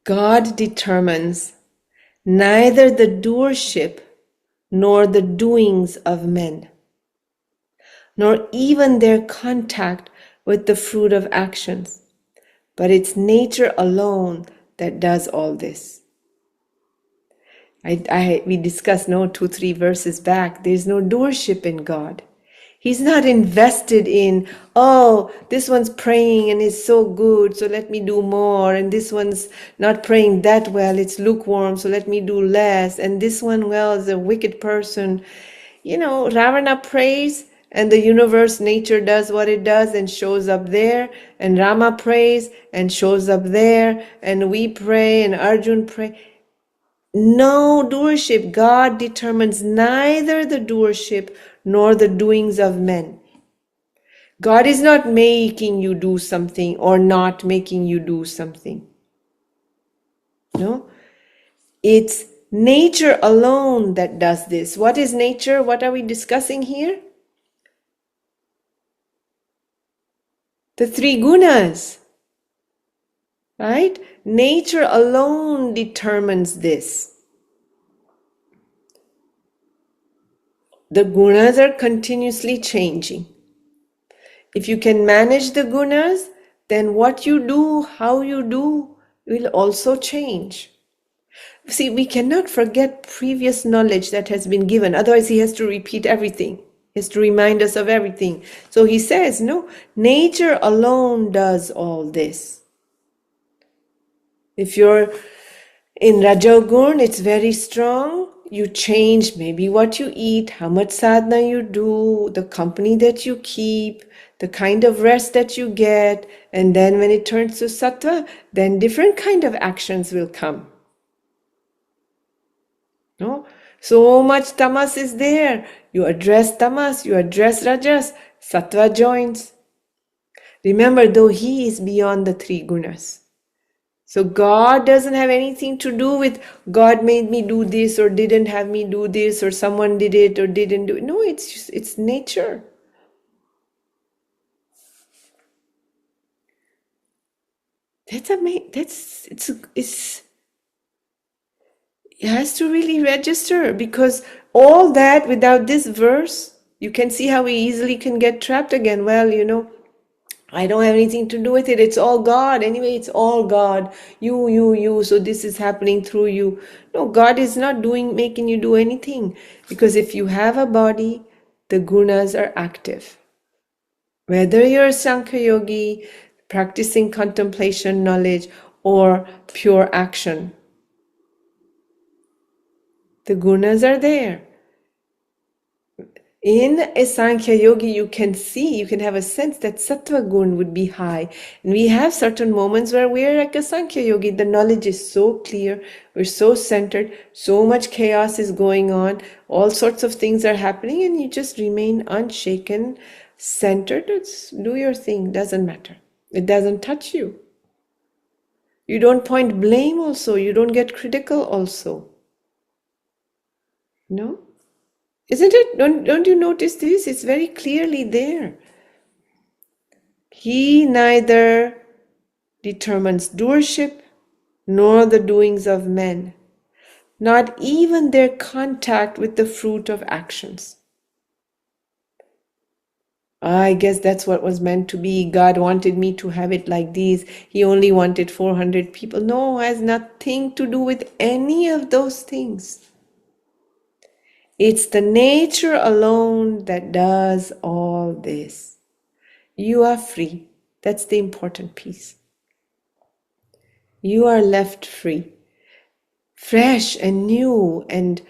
God determines neither the doership nor the doings of men, nor even their contact with the fruit of actions, but it's nature alone that does all this. We discussed 2-3 verses back. There's no doership in God. He's not invested in, oh, this one's praying and is so good, so let me do more. And this one's not praying that well, it's lukewarm, so let me do less. And this one, well, is a wicked person. Ravana prays and the universe, nature does what it does and shows up there. And Rama prays and shows up there. And we pray and Arjun pray. No doership. God determines neither the doership nor the doings of men. God is not making you do something or not making you do something. No? It's nature alone that does this. What is nature? What are we discussing here? The three gunas. Right? Nature alone determines this. The gunas are continuously changing. If you can manage the gunas, then what you do, how you do, will also change. See, we cannot forget previous knowledge that has been given. Otherwise, he has to repeat everything. He has to remind us of everything. So he says, no, nature alone does all this. If you're in Rajogun, it's very strong. You change maybe what you eat, how much sadhana you do, the company that you keep, the kind of rest that you get. And then when it turns to sattva, then different kind of actions will come. No? So much tamas is there. You address tamas, you address rajas, sattva joins. Remember, though he is beyond the three gunas. So God doesn't have anything to do with God made me do this or didn't have me do this or someone did it or didn't do it. No, it's nature. That's amazing. It has to really register, because all that without this verse, you can see how we easily can get trapped again. Well, I don't have anything to do with it. It's all God. Anyway, it's all God. You. So this is happening through you. No, God is not making you do anything. Because if you have a body, the gunas are active. Whether you're a Sankhya yogi, practicing contemplation knowledge, or pure action, the gunas are there. In a Sankhya yogi, you can have a sense that sattva gun would be high. And we have certain moments where we're like a Sankhya yogi. The knowledge is so clear. We're so centered. So much chaos is going on. All sorts of things are happening, and you just remain unshaken, centered. Do your thing. Doesn't matter. It doesn't touch you. You don't point blame also. You don't get critical also. No? Isn't it? Don't you notice this? It's very clearly there. He neither determines doership nor the doings of men, not even their contact with the fruit of actions. I guess that's what was meant to be. God wanted me to have it like these. He only wanted 400 people. No, it has nothing to do with any of those things. It's the nature alone that does all this. You are free. That's the important piece. You are left free, fresh and new and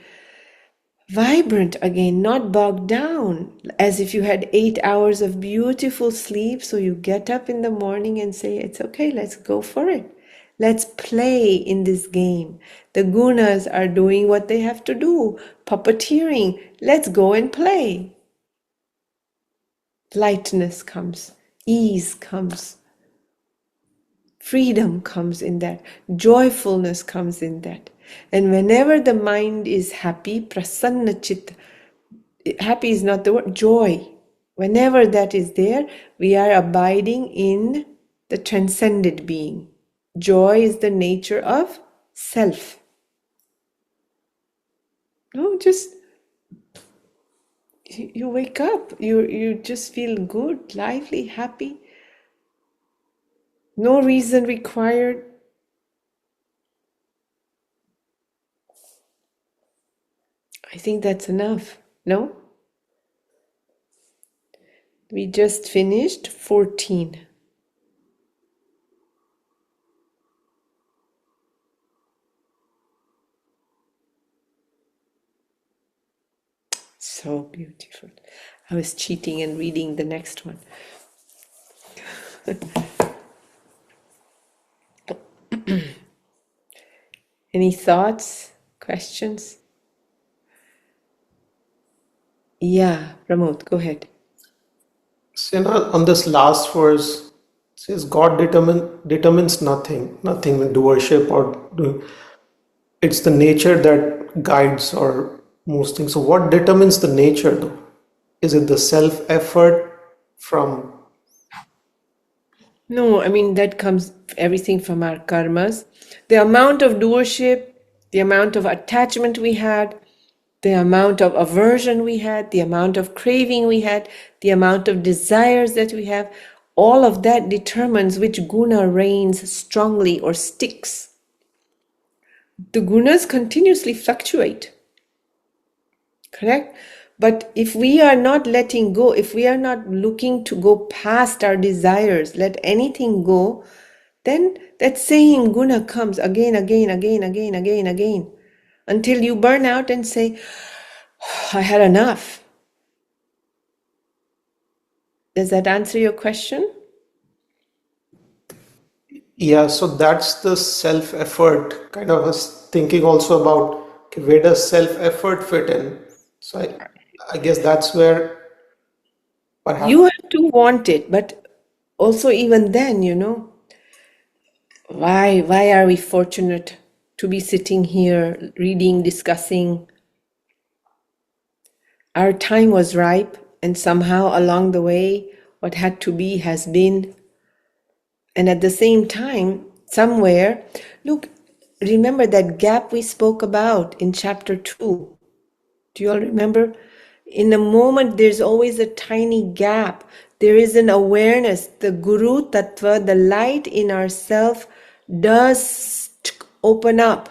vibrant again, not bogged down, as if you had 8 hours of beautiful sleep. So you get up in the morning and say, it's okay, let's go for it. Let's play in this game. The gunas are doing what they have to do, puppeteering. Let's go and play. Lightness comes, ease comes, Freedom comes in that. Joyfulness comes in that. And whenever the mind is happy, prasanna chitta, happy is not the word, joy. Whenever that is there, we are abiding in the transcended being. Joy is the nature of self. No, just you wake up, you just feel good, lively, happy. No reason required. I think that's enough. No? We just finished 14. So beautiful. I was cheating and reading the next one. Any thoughts, questions? Yeah, Pramod, go ahead. So, on this last verse, it says God determines nothing with doership or doing. It's the nature that guides or moves things. So, what determines the nature though? Is it the self effort from? No, I mean, that comes everything from our karmas. The amount of doership, the amount of attachment we had, the amount of aversion we had, the amount of craving we had, the amount of desires that we have, all of that determines which guna reigns strongly or sticks. The gunas continuously fluctuate, correct? But if we are not letting go, if we are not looking to go past our desires, let anything go, then that same guna comes again, until you burn out and say, I had enough. Does that answer your question? Yeah, so that's the self effort. Kind of was thinking also about okay, where does self effort fit in? So, I guess that's where perhaps. You have to want it, but also even then, why are we fortunate to be sitting here reading, discussing? Our time was ripe, and somehow along the way, what had to be has been. And at the same time, somewhere, look, remember that gap we spoke about in chapter 2. Do you all remember? In a moment, there's always a tiny gap. There is an awareness. The Guru Tattva, the light in ourself, does open up.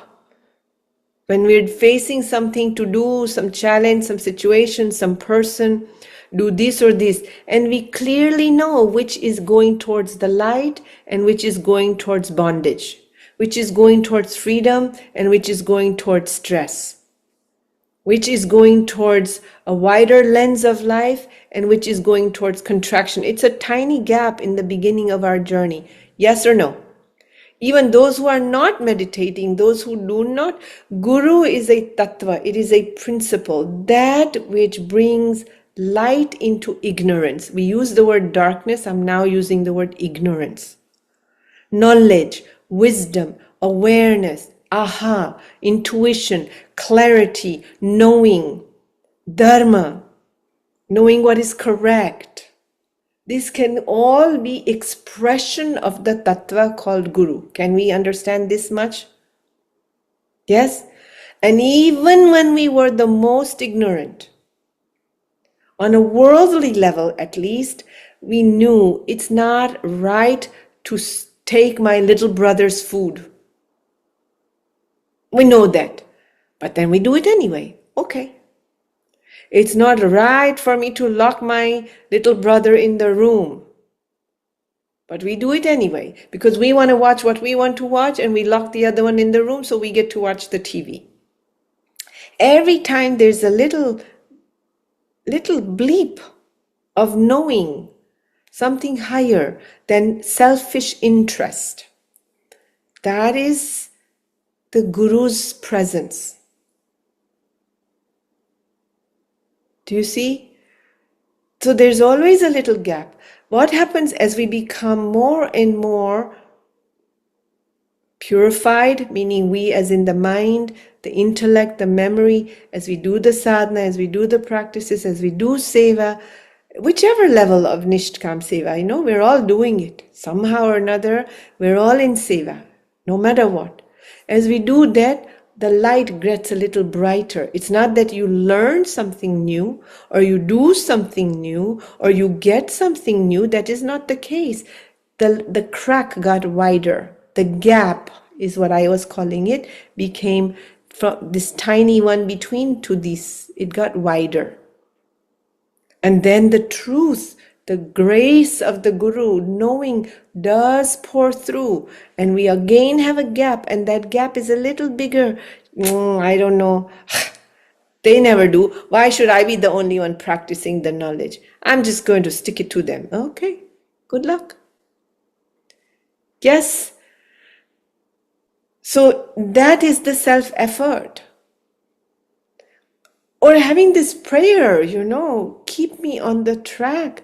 When we're facing something to do, some challenge, some situation, some person, do this or this, and we clearly know which is going towards the light and which is going towards bondage, which is going towards freedom and which is going towards stress, which is going towards a wider lens of life and which is going towards contraction. It's a tiny gap in the beginning of our journey. Yes or no? Even those who are not meditating, those who do not, Guru is a tattva, it is a principle, that which brings light into ignorance. We use the word darkness, I'm now using the word ignorance. Knowledge, wisdom, awareness, aha, intuition, clarity, knowing, dharma, knowing what is correct. This can all be expression of the tattva called Guru. Can we understand this much? Yes? And even when we were the most ignorant, on a worldly level at least, we knew it's not right to take my little brother's food. We know that. But then we do it anyway. Okay. It's not right for me to lock my little brother in the room. But we do it anyway because we want to watch what we want to watch and we lock the other one in the room so we get to watch the TV. Every time there's a little bleep of knowing something higher than selfish interest, that is the Guru's presence. Do you see? So there's always a little gap. What happens as we become more and more Purified, meaning we as in the mind, the intellect, the memory, as we do the sadhana, as we do the practices, as we do seva, whichever level of Nishtkam seva, we're all doing it. Somehow or another, we're all in seva, no matter what. As we do that, the light gets a little brighter. It's not that you learn something new, or you do something new, or you get something new. That is not the case. The crack got wider. The gap is what I was calling it, became from this tiny one between to this, it got wider. And then the truth, the grace of the Guru, knowing, does pour through. And we again have a gap, and that gap is a little bigger. I don't know. They never do. Why should I be the only one practicing the knowledge? I'm just going to stick it to them. Okay, good luck. Yes. So that is the self-effort. Or having this prayer, keep me on the track.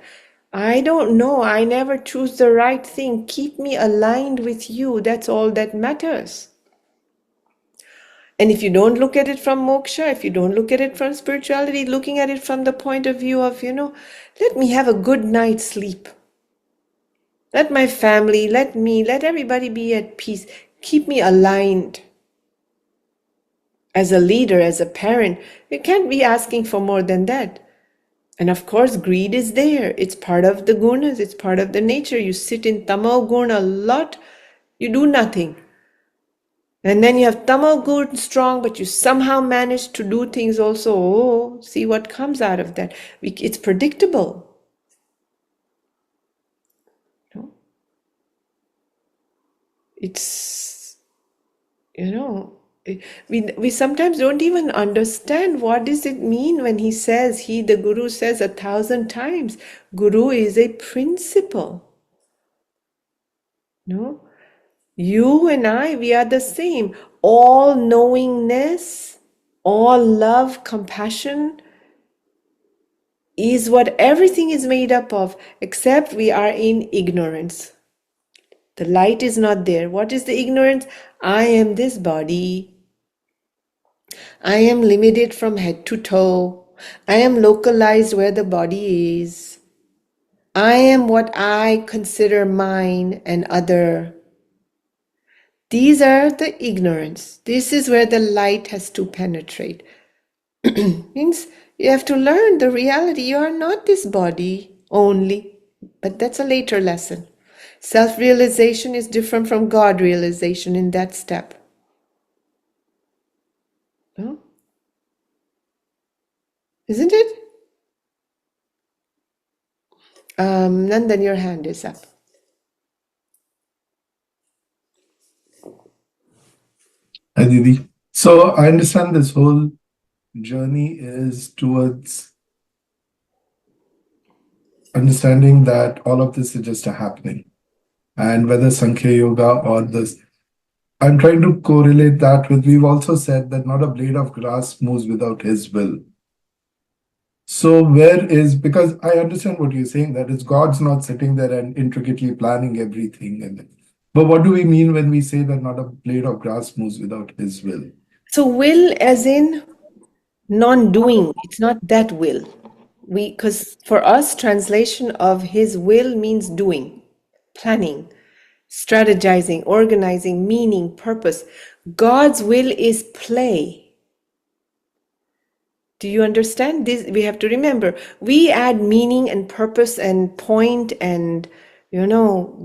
I don't know. I never choose the right thing. Keep me aligned with you. That's all that matters. And if you don't look at it from moksha, if you don't look at it from spirituality, looking at it from the point of view of, let me have a good night's sleep. Let my family, let everybody be at peace. Keep me aligned. As a leader, as a parent, you can't be asking for more than that. And of course, greed is there. It's part of the gunas. It's part of the nature. You sit in tamo gun a lot, you do nothing. And then you have tamo gun strong, but you somehow manage to do things also. Oh, see what comes out of that. It's predictable. It's, we sometimes don't even understand what does it mean when the Guru says 1,000 times, Guru is a principle. No? You and I, we are the same. All knowingness, all love, compassion is what everything is made up of, except we are in ignorance. The light is not there. What is the ignorance? I am this body. I am limited from head to toe. I am localized where the body is. I am what I consider mine and other. These are the ignorance. This is where the light has to penetrate. Means you have to learn the reality. You are not this body only. But that's a later lesson. Self-realization is different from God realization in that step. No? Isn't it? Nandan, your hand is up. Hi, Didi. So I understand this whole journey is towards understanding that all of this is just a happening. And whether Sankhya Yoga or this, I'm trying to correlate that with, we've also said that not a blade of grass moves without his will. So because I understand what you're saying, that is God's not sitting there and intricately planning everything. But what do we mean when we say that not a blade of grass moves without his will? So will as in non-doing. It's not that will. Because for us, translation of his will means doing, planning, strategizing, organizing, meaning, purpose. God's will is play. Do you understand this? We have to remember, we add meaning and purpose and point and,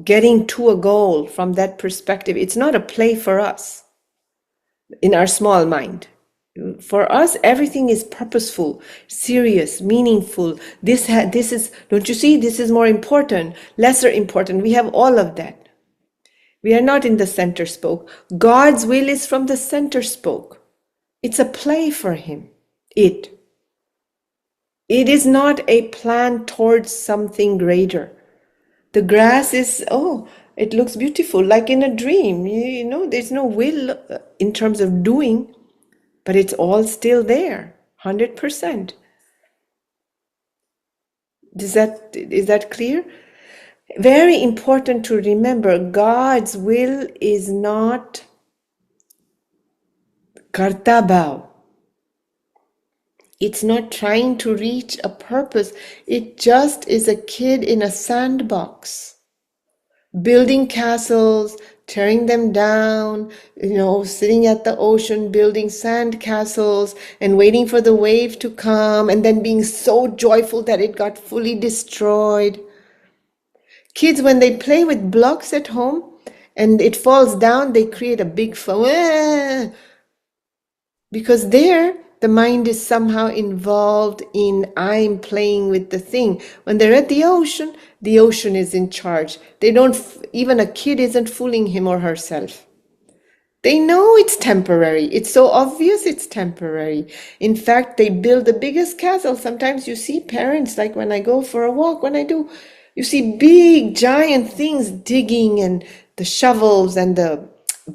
getting to a goal from that perspective. It's not a play for us in our small mind. For us, everything is purposeful, serious, meaningful. This is, don't you see, this is more important, lesser important. We have all of that. We are not in the center spoke. God's will is from the center spoke. It's a play for him. It is not a plan towards something greater. The grass is, it looks beautiful, like in a dream. There's no will in terms of doing. But it's all still there, 100%. Is that clear? Very important to remember, God's will is not karta bhav. It's not trying to reach a purpose. It just is a kid in a sandbox, building castles, tearing them down, sitting at the ocean, building sand castles and waiting for the wave to come and then being so joyful that it got fully destroyed. Kids, when they play with blocks at home and it falls down, they create a big because there the mind is somehow involved in I'm playing with the thing. When they're at the ocean is in charge. They don't, even a kid isn't fooling him or herself. They know it's temporary. It's so obvious it's temporary. In fact, they build the biggest castle. Sometimes you see parents, like when I go for a walk, you see big giant things digging and the shovels and the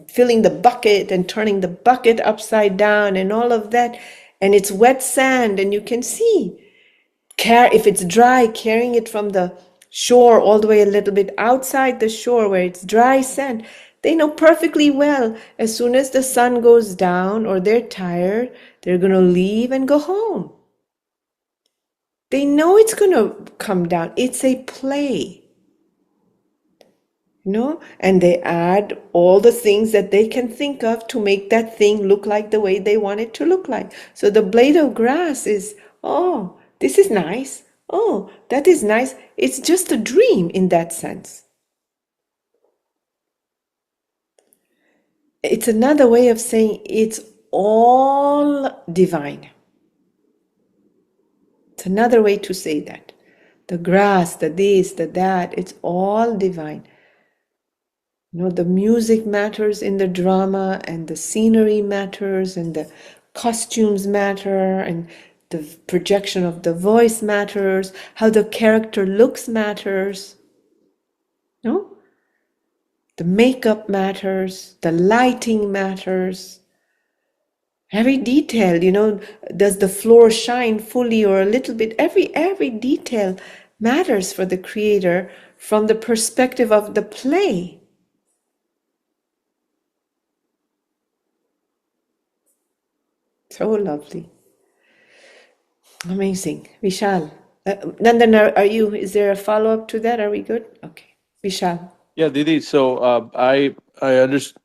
filling the bucket and turning the bucket upside down and all of that. And it's wet sand and you can see, if it's dry, carrying it from the shore all the way a little bit outside the shore where it's dry sand. They know perfectly well as soon as the sun goes down or they're tired, they're going to leave and go home. They know it's going to come down. It's a play. And they add all the things that they can think of to make that thing look like the way they want it to look like. So the blade of grass is, oh, this is nice. Oh, that is nice. It's just a dream in that sense. It's another way of saying it's all divine. It's another way to say that. The grass, the this, the that, it's all divine. The music matters in the drama, and the scenery matters, and the costumes matter, and the projection of the voice matters, how the character looks matters. No? The makeup matters, the lighting matters. Every detail, does the floor shine fully or a little bit? Every detail matters for the creator from the perspective of the play. So lovely. Amazing. Vishal. Nandan, is there a follow-up to that? Are we good? Okay. Vishal. Yeah, Didi. So I understand.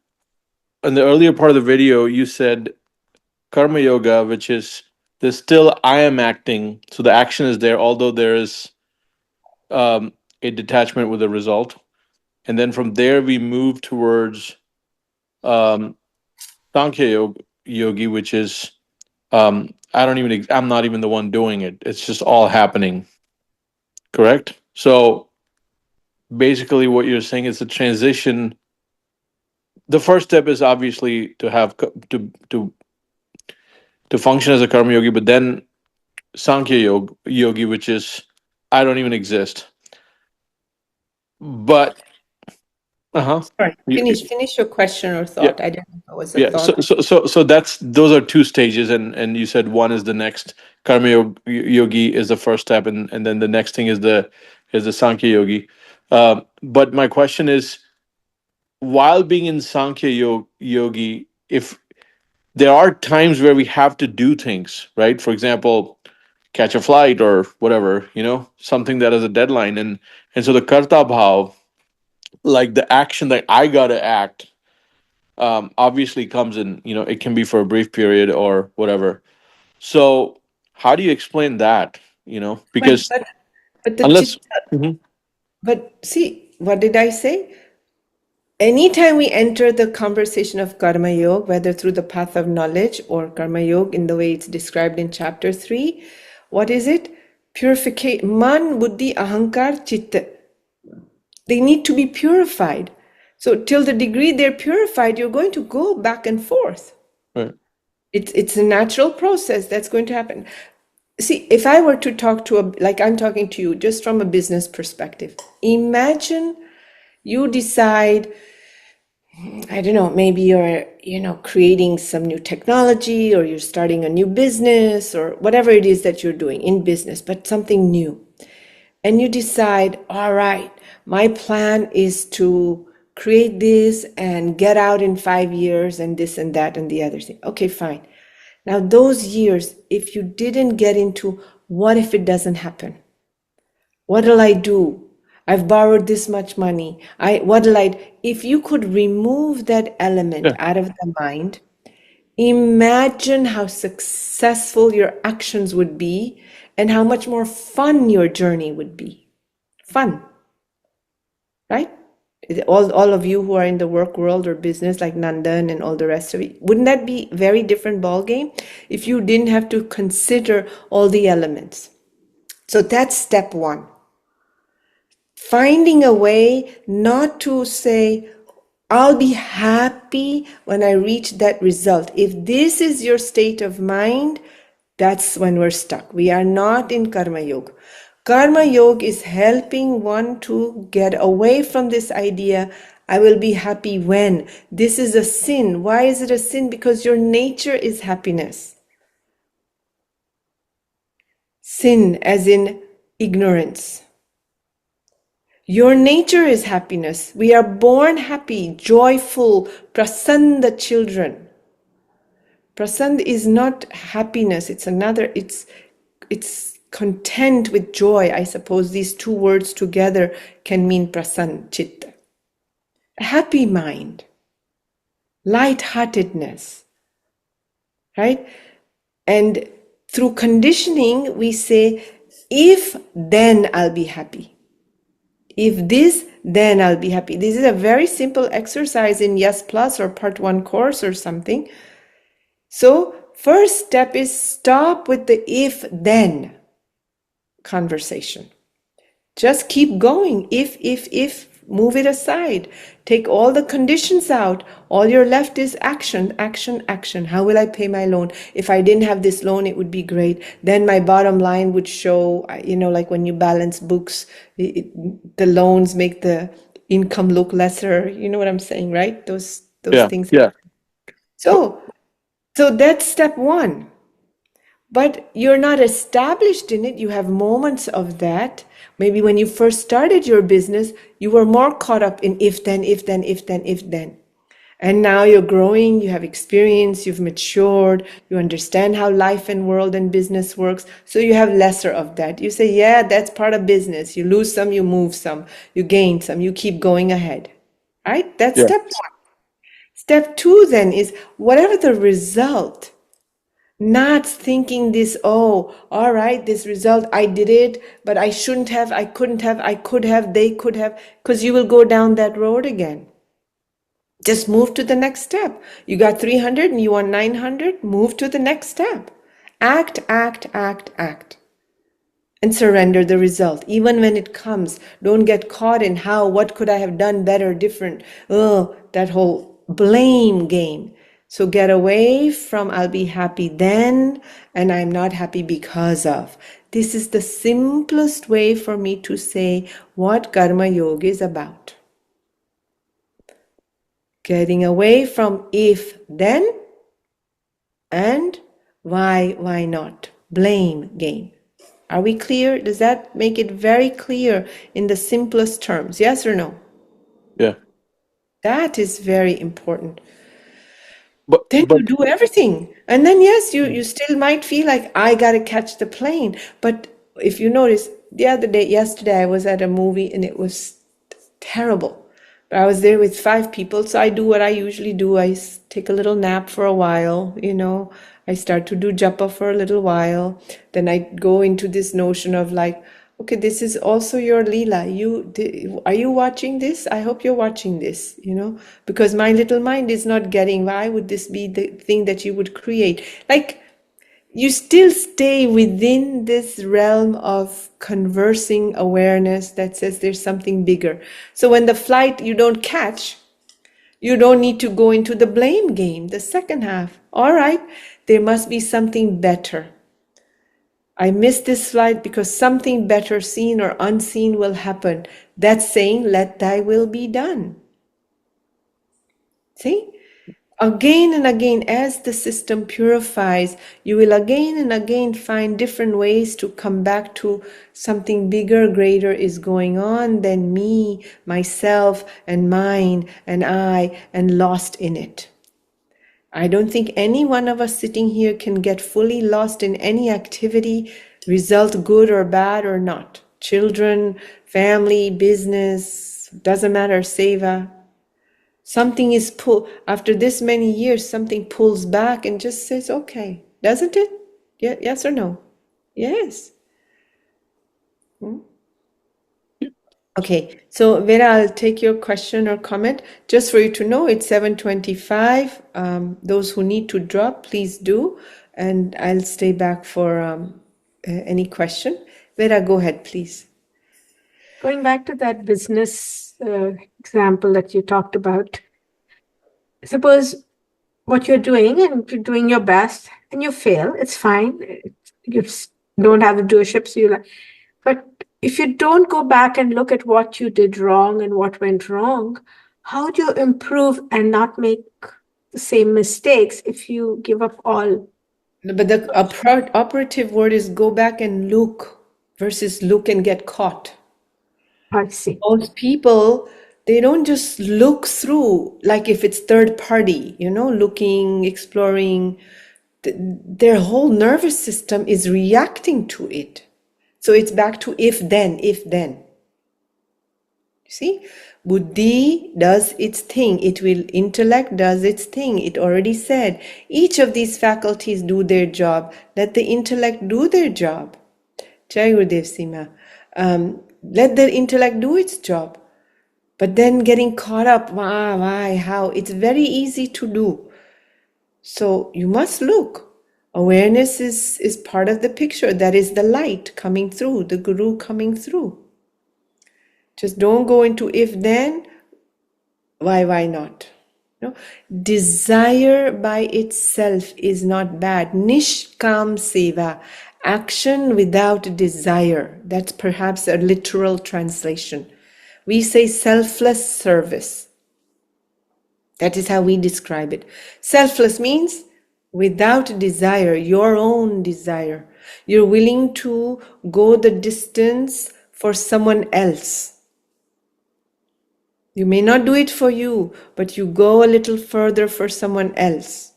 In the earlier part of the video, you said karma yoga, which is there's still I am acting, so the action is there, although there is a detachment with the result, and then from there we move towards um, Sankhya yogi, which is I'm not even the one doing it. It's just all happening. Correct. So basically, what you're saying is the transition. The first step is obviously to have to function as a karma yogi, but then Sankhya yogi, which is I don't even exist. But Sorry, finish your question or thought. yeah, I don't know if it was a yeah. thought. So those are two stages, and you said one is the next karma yogi is the first step, and then the next thing is the Sankhya yogi. But my question is, while being in Sankhya yogi, if there are times where we have to do things, right? For example, catch a flight or whatever, something that has a deadline, and so the karta bhav, like the action that I gotta act, obviously comes in. It can be for a brief period or whatever. So how do you explain that? But Because but but the unless chitta. But see, what did I say? Anytime we enter the conversation of Karma Yoga, whether through the path of knowledge or Karma Yoga in the way it's described in chapter 3, what is it? Purification. Man, Buddhi, Ahankar, Chitta. They need to be purified. So till the degree they're purified, you're going to go back and forth. right. It's a natural process that's going to happen. See, if I were to talk like I'm talking to you, just from a business perspective, imagine you decide, I don't know, maybe you're, creating some new technology or you're starting a new business or whatever it is that you're doing in business, but something new. and you decide, all right, my plan is to create this and get out in 5 years and this and that and the other thing. Okay, fine. Now, those years, if you didn't get into what if it doesn't happen? What'll I do? I've borrowed this much money. If you could remove that element Yeah. out of the mind, imagine how successful your actions would be and how much more fun your journey would be. Fun, right? All of you who are in the work world or business like Nandan and all the rest of it, wouldn't that be a very different ballgame if you didn't have to consider all the elements? So that's step one. Finding a way not to say, I'll be happy when I reach that result. If this is your state of mind, that's when we're stuck. We are not in Karma Yoga. Karma Yoga is helping one to get away from this idea, I will be happy when. This is a sin. Why is it a sin? Because your nature is happiness. Sin as in ignorance. Your nature is happiness. We are born happy, joyful, prasanda children. Prasand is not happiness. It's content with joy. I suppose these two words together can mean prasann chitta. A happy mind, light-heartedness, right? And through conditioning, we say, if then I'll be happy. If this, then I'll be happy. This is a very simple exercise in Yes Plus or Part 1 course or something. So first step is stop with the if then conversation. Just keep going. If, move it aside. Take all the conditions out. All you're left is action, action, action. How will I pay my loan? If I didn't have this loan, it would be great. Then my bottom line would show, like when you balance books, the loans make the income look lesser. You know what I'm saying, right? Those Yeah. things. Yeah. So that's step one. But you're not established in it. You have moments of that. Maybe when you first started your business, you were more caught up in if then, if then, if then, if then. And now you're growing, you have experience, you've matured, you understand how life and world and business works. So you have lesser of that. You say, yeah, that's part of business. You lose some, you move some, you gain some, you keep going ahead. Right? That's Yeah. step one. Step two then is whatever the result, not thinking this, oh, all right, this result, I did it, but I shouldn't have, I couldn't have, I could have, they could have, because you will go down that road again. Just move to the next step. You got 300 and you want 900, move to the next step. Act, act, act, act. And surrender the result. Even when it comes, don't get caught in what could I have done better, different? Oh, that whole blame game. So get away from I'll be happy then and I'm not happy because of. This is the simplest way for me to say what Karma Yoga is about. Getting away from if then and why not? Blame game. Are we clear? Does that make it very clear in the simplest terms? Yes or no? Yeah. That is very important. But Then you do everything. And then, yes, you still might feel like I got to catch the plane. But if you notice, yesterday, I was at a movie and it was terrible. But I was there with 5 people. So I do what I usually do. I take a little nap for a while, I start to do japa for a little while. Then I go into this notion of like, okay, this is also your Leela. Are you watching this? I hope you're watching this, because my little mind is not getting, why would this be the thing that you would create? Like, you still stay within this realm of conversing awareness that says there's something bigger. So when the flight you don't catch, you don't need to go into the blame game, the second half. All right, there must be something better. I missed this flight because something better, seen or unseen, will happen. That's saying, let thy will be done. See? Again and again, as the system purifies, you will again and again find different ways to come back to something bigger, greater is going on than me, myself, and mine, and I, and lost in it. I don't think any one of us sitting here can get fully lost in any activity, result good or bad or not. Children, family, business, doesn't matter, seva. Something is pulled, after this many years, something pulls back and just says, okay, doesn't it? Yeah, yes or no? Yes. Okay, so Vera, I'll take your question or comment. Just for you to know, it's 7:25. Those who need to drop, please do. And I'll stay back for any question. Vera, go ahead, please. Going back to that business example that you talked about, suppose what you're doing and you're doing your best and you fail, it's fine. Don't have the doership, so but if you don't go back and look at what you did wrong and what went wrong, how do you improve and not make the same mistakes if you give up all? But the operative word is go back and look versus look and get caught. I see. Most people, they don't just look through, like if it's third party, looking, exploring. Their whole nervous system is reacting to it. So it's back to if then. See? Buddhi does its thing. Intellect does its thing. It already said. Each of these faculties do their job. Let the intellect do their job. Jai Gurudev Sima. Let the intellect do its job. But then getting caught up, why, how, it's very easy to do. So you must look. Awareness is part of the picture. That is the light coming through, the Guru coming through. Just don't go into if then, why not? No? Desire by itself is not bad. Nishkam seva, action without desire. That's perhaps a literal translation. We say selfless service. That is how we describe it. Selfless means without desire, your own desire. You're willing to go the distance for someone else. You may not do it for you, but you go a little further for someone else.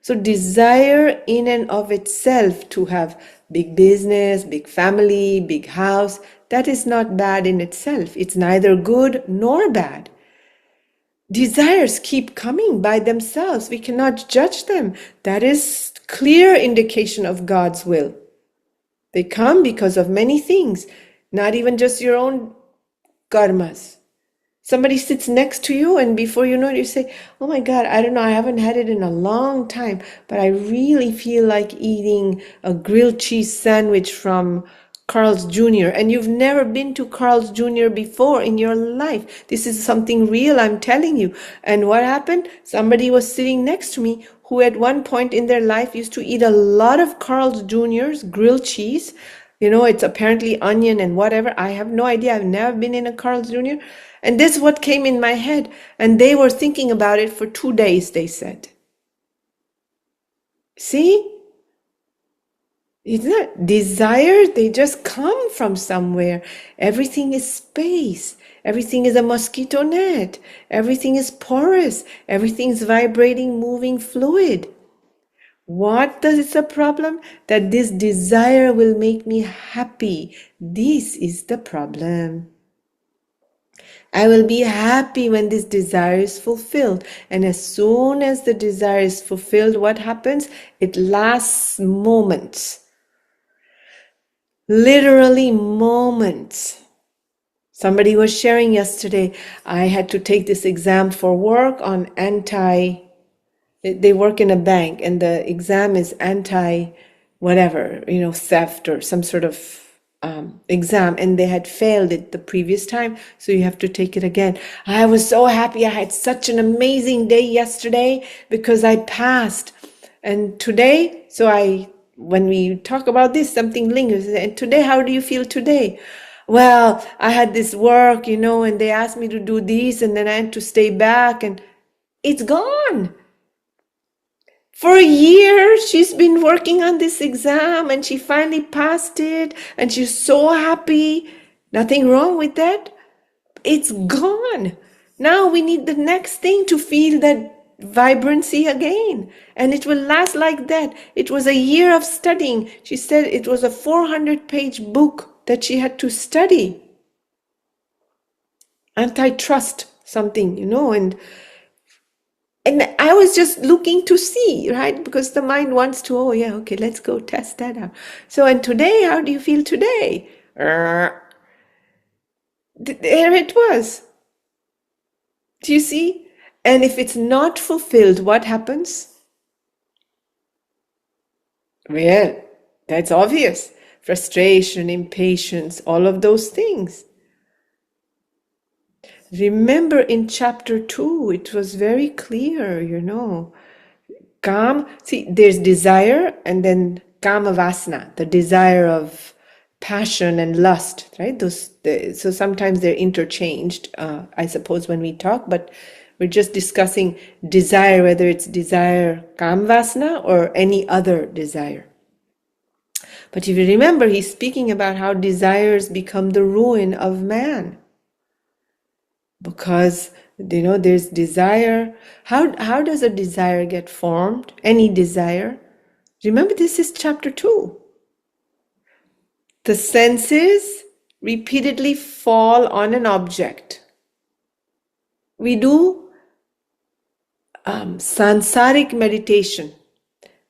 So desire in and of itself to have big business, big family, big house, that is not bad in itself. It's neither good nor bad. Desires keep coming by themselves. We cannot judge them. That is clear indication of God's will. They come because of many things, not even just your own karmas. Somebody sits next to you and before you know it, you say, oh my God, I don't know, I haven't had it in a long time, but I really feel like eating a grilled cheese sandwich from Carl's Jr. And you've never been to Carl's Jr. before in your life. This is something real, I'm telling you. And what happened? Somebody was sitting next to me who at one point in their life used to eat a lot of Carl's Jr.'s grilled cheese. It's apparently onion and whatever. I have no idea. I've never been in a Carl's Jr. And this is what came in my head. And they were thinking about it for 2 days, they said. See? It's not desire. They just come from somewhere. Everything is space. Everything is a mosquito net. Everything is porous. Everything is vibrating, moving fluid. What is the problem? That this desire will make me happy. This is the problem. I will be happy when this desire is fulfilled. And as soon as the desire is fulfilled, what happens? It lasts moments. Literally moments. Somebody was sharing yesterday, I had to take this exam for work on they work in a bank and the exam is theft or some sort of exam, and they had failed it the previous time, so you have to take it again. I was so happy. I had such an amazing day yesterday because I passed. And today, when we talk about this, something lingers. And today, how do you feel today? Well, I had this work, and they asked me to do this, and then I had to stay back. And It's gone. For a year, she's been working on this exam and she finally passed it and she's so happy. Nothing wrong with that. It's gone. Now we need the next thing to feel that vibrancy again. And it will last like that. It was a year of studying. She said it was a 400-page book that she had to study. Antitrust something, and I was just looking to see, right? Because the mind wants to, oh yeah, okay, let's go test that out. So, and today, how do you feel today? There it was. Do you see? And if it's not fulfilled, what happens? Well, that's obvious. Frustration, impatience, all of those things. Remember in chapter 2, it was very clear, Kam, see, there's desire and then kama vasana, the desire of passion and lust, right? So sometimes they're interchanged, I suppose, when we talk, but we're just discussing desire, whether it's desire kama vasana or any other desire. But if you remember, he's speaking about how desires become the ruin of man. Because there's desire. How does a desire get formed? Any desire. Remember, this is chapter 2. The senses repeatedly fall on an object. We do sansaric meditation.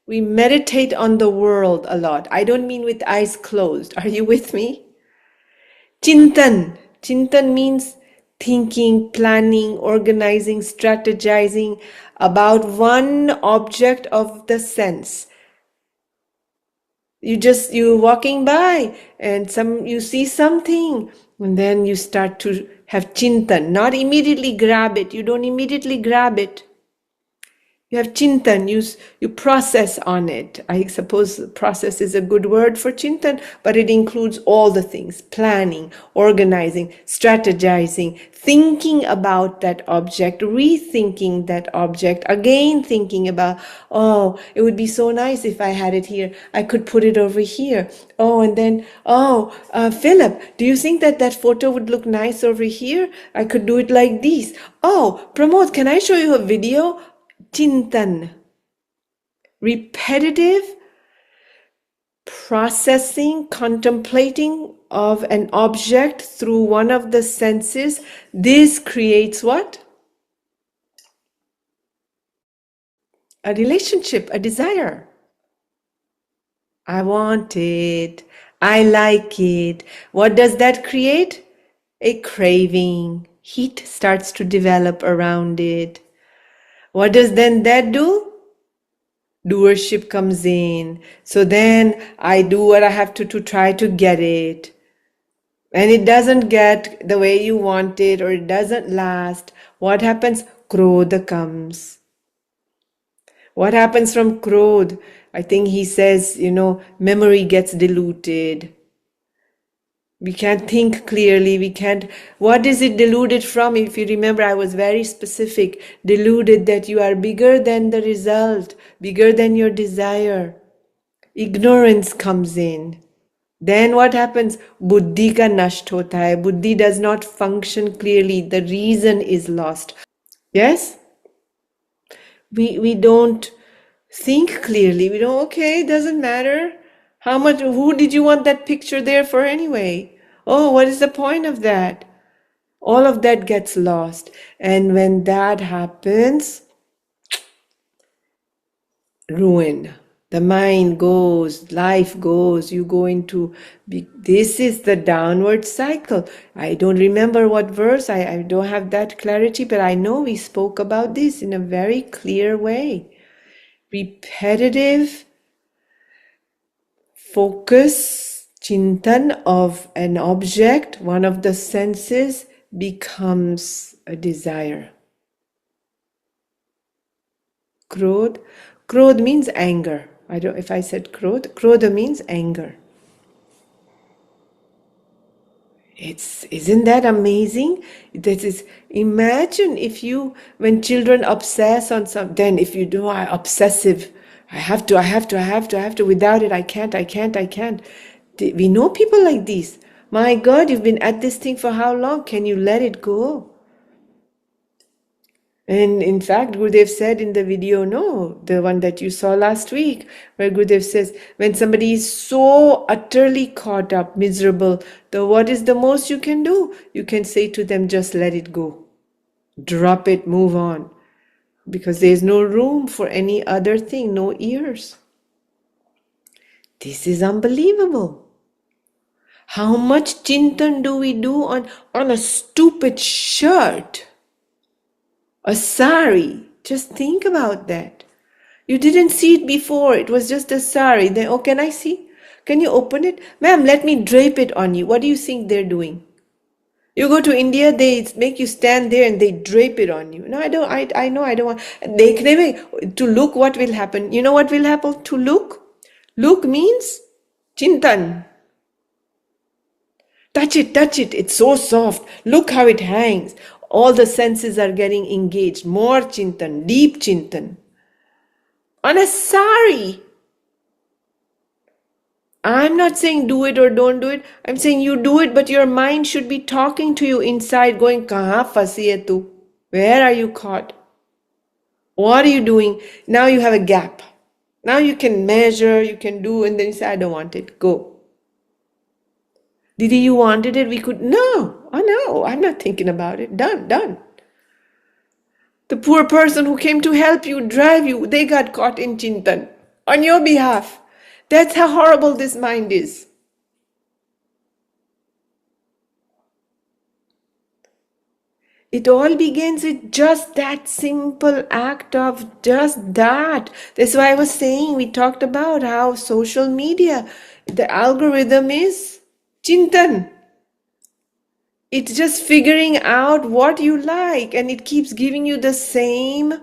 We meditate on the world a lot. I don't mean with eyes closed. Are you with me? Chintan. Chintan means thinking, planning, organizing, strategizing about one object of the sense. You're walking by and you see something and then you start to have chintan, not immediately grab it. You don't immediately grab it. You have chintan, you process on it. I suppose process is a good word for chintan, but it includes all the things: planning, organizing, strategizing, thinking about that object, rethinking that object, again thinking about, oh, it would be so nice if I had it here. I could put it over here. Oh, and then, Philip, do you think that photo would look nice over here? I could do it like this. Oh, Pramod, can I show you a video? Chintan, repetitive processing, contemplating of an object through one of the senses. This creates what? A relationship, a desire. I want it. I like it. What does that create? A craving. Heat starts to develop around it. What does then that do? Doership comes in. So then I do what I have to try to get it. And it doesn't get the way you want it, or it doesn't last. What happens? Krodha comes. What happens from Krodh? I think he says, memory gets diluted. We can't think clearly. What is it deluded from? If you remember, I was very specific. Deluded that you are bigger than the result, bigger than your desire. Ignorance comes in. Then what happens? Buddhi ka nasht hota hai. Buddhi does not function clearly. The reason is lost. Yes? We don't think clearly. We don't, okay, it doesn't matter. Who did you want that picture there for anyway? Oh, what is the point of that? All of that gets lost. And when that happens, ruin. The mind goes, life goes, you go into, this is the downward cycle. I don't remember what verse, I don't have that clarity, but I know we spoke about this in a very clear way. Repetitive focus, chintan of an object, one of the senses, becomes a desire. Krodh. Krodh means anger. I don't, if I said krodha means anger. Isn't that amazing? That is, imagine if you, when children obsess on then if you do, obsessive, I have to, I have to, I have to, I have to, without it, I can't, I can't, I can't. We know people like these. My God, you've been at this thing for how long? Can you let it go? And in fact, Gurudev said in the video, no, the one that you saw last week, where Gurudev says, when somebody is so utterly caught up, miserable, what is the most you can do? You can say to them, just let it go. Drop it, move on. Because there's no room for any other thing, no ears. This is unbelievable. How much chintan do we do on a stupid shirt? A sari. Just think about that. You didn't see it before. It was just a sari. Then, oh, can I see? Can you open it? Ma'am, let me drape it on you. What do you think they're doing? You go to India, they make you stand there and they drape it on you. No, I don't. I know I don't want. They to look. What will happen? You know what will happen? To look. Look means chintan. Touch it, touch it. It's so soft. Look how it hangs. All the senses are getting engaged. More chintan, deep chintan. On a sari. I'm not saying do it or don't do it. I'm saying you do it, but your mind should be talking to you inside, going, Kahan fasi hai tu? Where are you caught? What are you doing? Now you have a gap. Now you can measure, you can do, and then you say, I don't want it. Go. Didi, you wanted it? We could. No. Oh, no. I'm not thinking about it. Done, done. The poor person who came to help you, drive you, they got caught in chintan on your behalf. That's how horrible this mind is. It all begins with just that simple act of just that. That's why I was saying, we talked about how social media, the algorithm is chintan. It's just figuring out what you like, and it keeps giving you the same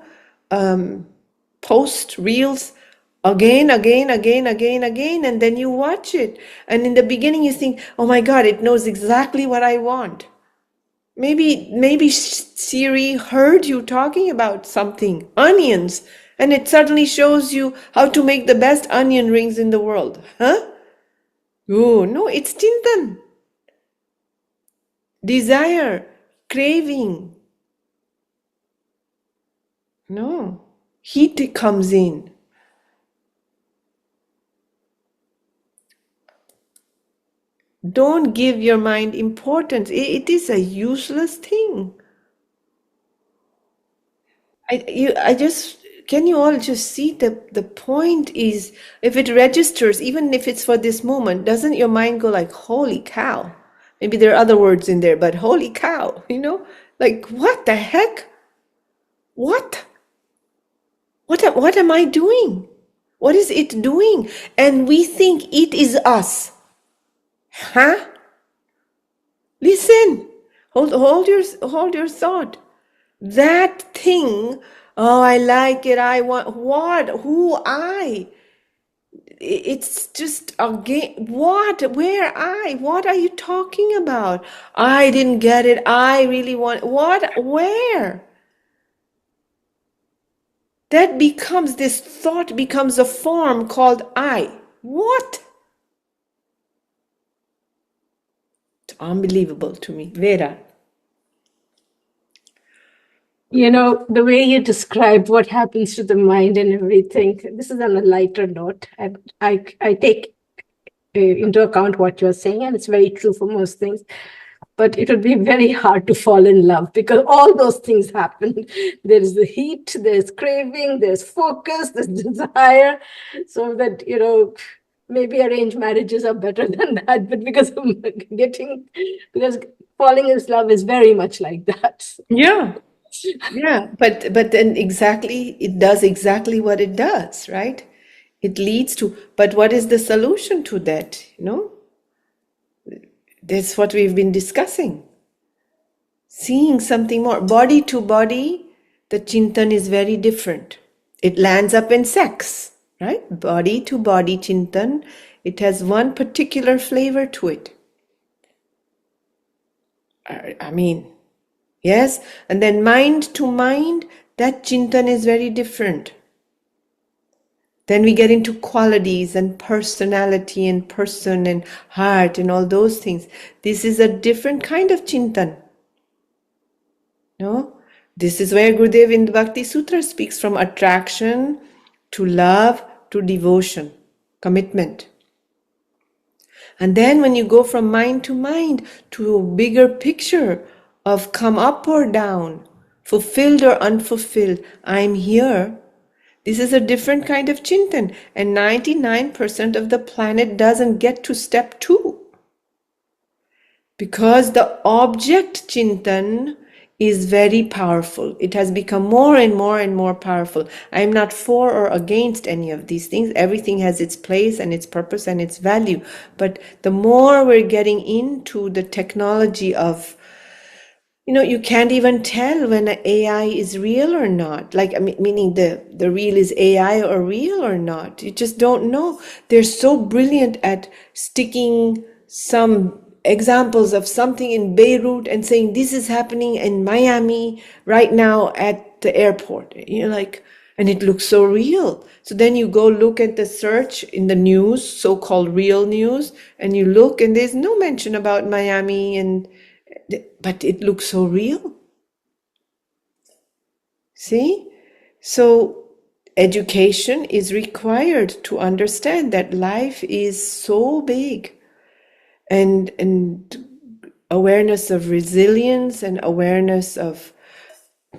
post, reels, again, and then you watch it. And in the beginning you think, oh my God, it knows exactly what I want. Maybe Siri heard you talking about something, onions, and it suddenly shows you how to make the best onion rings in the world. Huh? Oh, no, it's chintan. Desire, craving. No, heat comes in. Don't give your mind importance. It is a useless thing. Can you all just see the point is, if it registers, even if it's for this moment, doesn't your mind go like, holy cow? Maybe there are other words in there, but holy cow, like what the heck? What am I doing? What is it doing? And we think it is us. Huh? Listen. Hold your thought. That thing, oh, I like it, I want, what? Who I? It's just again, what? Where I? What are you talking about? I didn't get it. I really want, what? Where? This thought becomes a form called I. What? It's unbelievable to me. Vera. The way you describe what happens to the mind and everything, this is on a lighter note. And I take into account what you're saying, and it's very true for most things. But it would be very hard to fall in love because all those things happen. There's the heat, there's craving, there's focus, there's desire. So that, maybe arranged marriages are better than that. But because falling in love is very much like that. Yeah. Yeah, but then it does exactly what it does, right? It leads to, but what is the solution to that? That's what we've been discussing. Seeing something more. Body to body, the chintan is very different. It lands up in sex, right? Body to body chintan, it has one particular flavor to it. I mean, yes. And then mind to mind, that chintan is very different. Then we get into qualities and personality and person and heart and all those things. This is a different kind of chintan. No? This is where Gurudev in the Bhakti Sutra speaks from attraction to love to devotion, commitment. And then when you go from mind to a bigger picture of come up or down, fulfilled or unfulfilled, I'm here. This is a different kind of chintan, and 99% of the planet doesn't get to step 2. Because the object chintan is very powerful. It has become more and more and more powerful. I'm not for or against any of these things. Everything has its place and its purpose and its value. But the more we're getting into the technology of, you can't even tell when an AI is real or not. Like, meaning the real is AI or real or not. You just don't know. They're so brilliant at sticking some examples of something in Beirut and saying this is happening in Miami right now at the airport. You're like, and it looks so real. So then you go look at the search in the news, so-called real news, and you look and there's no mention about Miami, but it looks so real. See? So education is required to understand that life is so big, and awareness of resilience and awareness of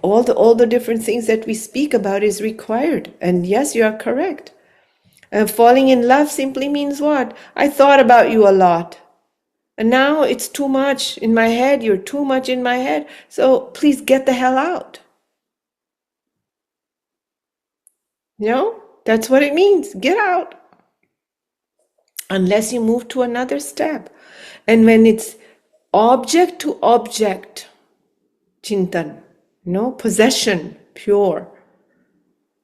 all the different things that we speak about is required. And yes, you are correct. Falling in love simply means what? I thought about you a lot. And now it's too much in my head. You're too much in my head. So please get the hell out. That's what it means. Get out. Unless you move to another step. And when it's object to object, chintan, possession, pure,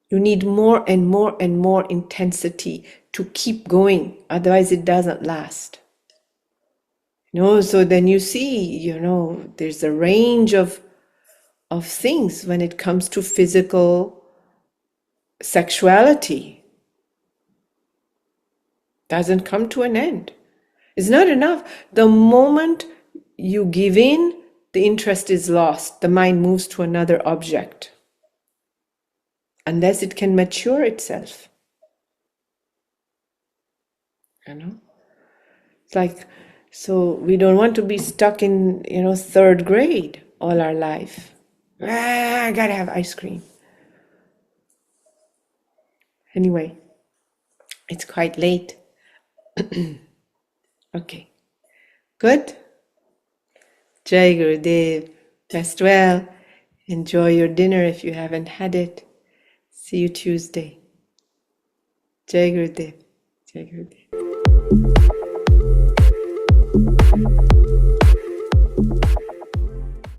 you need more and more and more intensity to keep going. Otherwise it doesn't last. So then you see, there's a range of things when it comes to physical sexuality. Doesn't come to an end. It's not enough. The moment you give in, the interest is lost. The mind moves to another object. Unless it can mature itself. It's like, so we don't want to be stuck in, 3rd grade all our life. I gotta have ice cream. Anyway, it's quite late. Okay, good. Jai Gurudev, rest well. Enjoy your dinner if you haven't had it. See you Tuesday. Jai Gurudev. Jai Gurudev.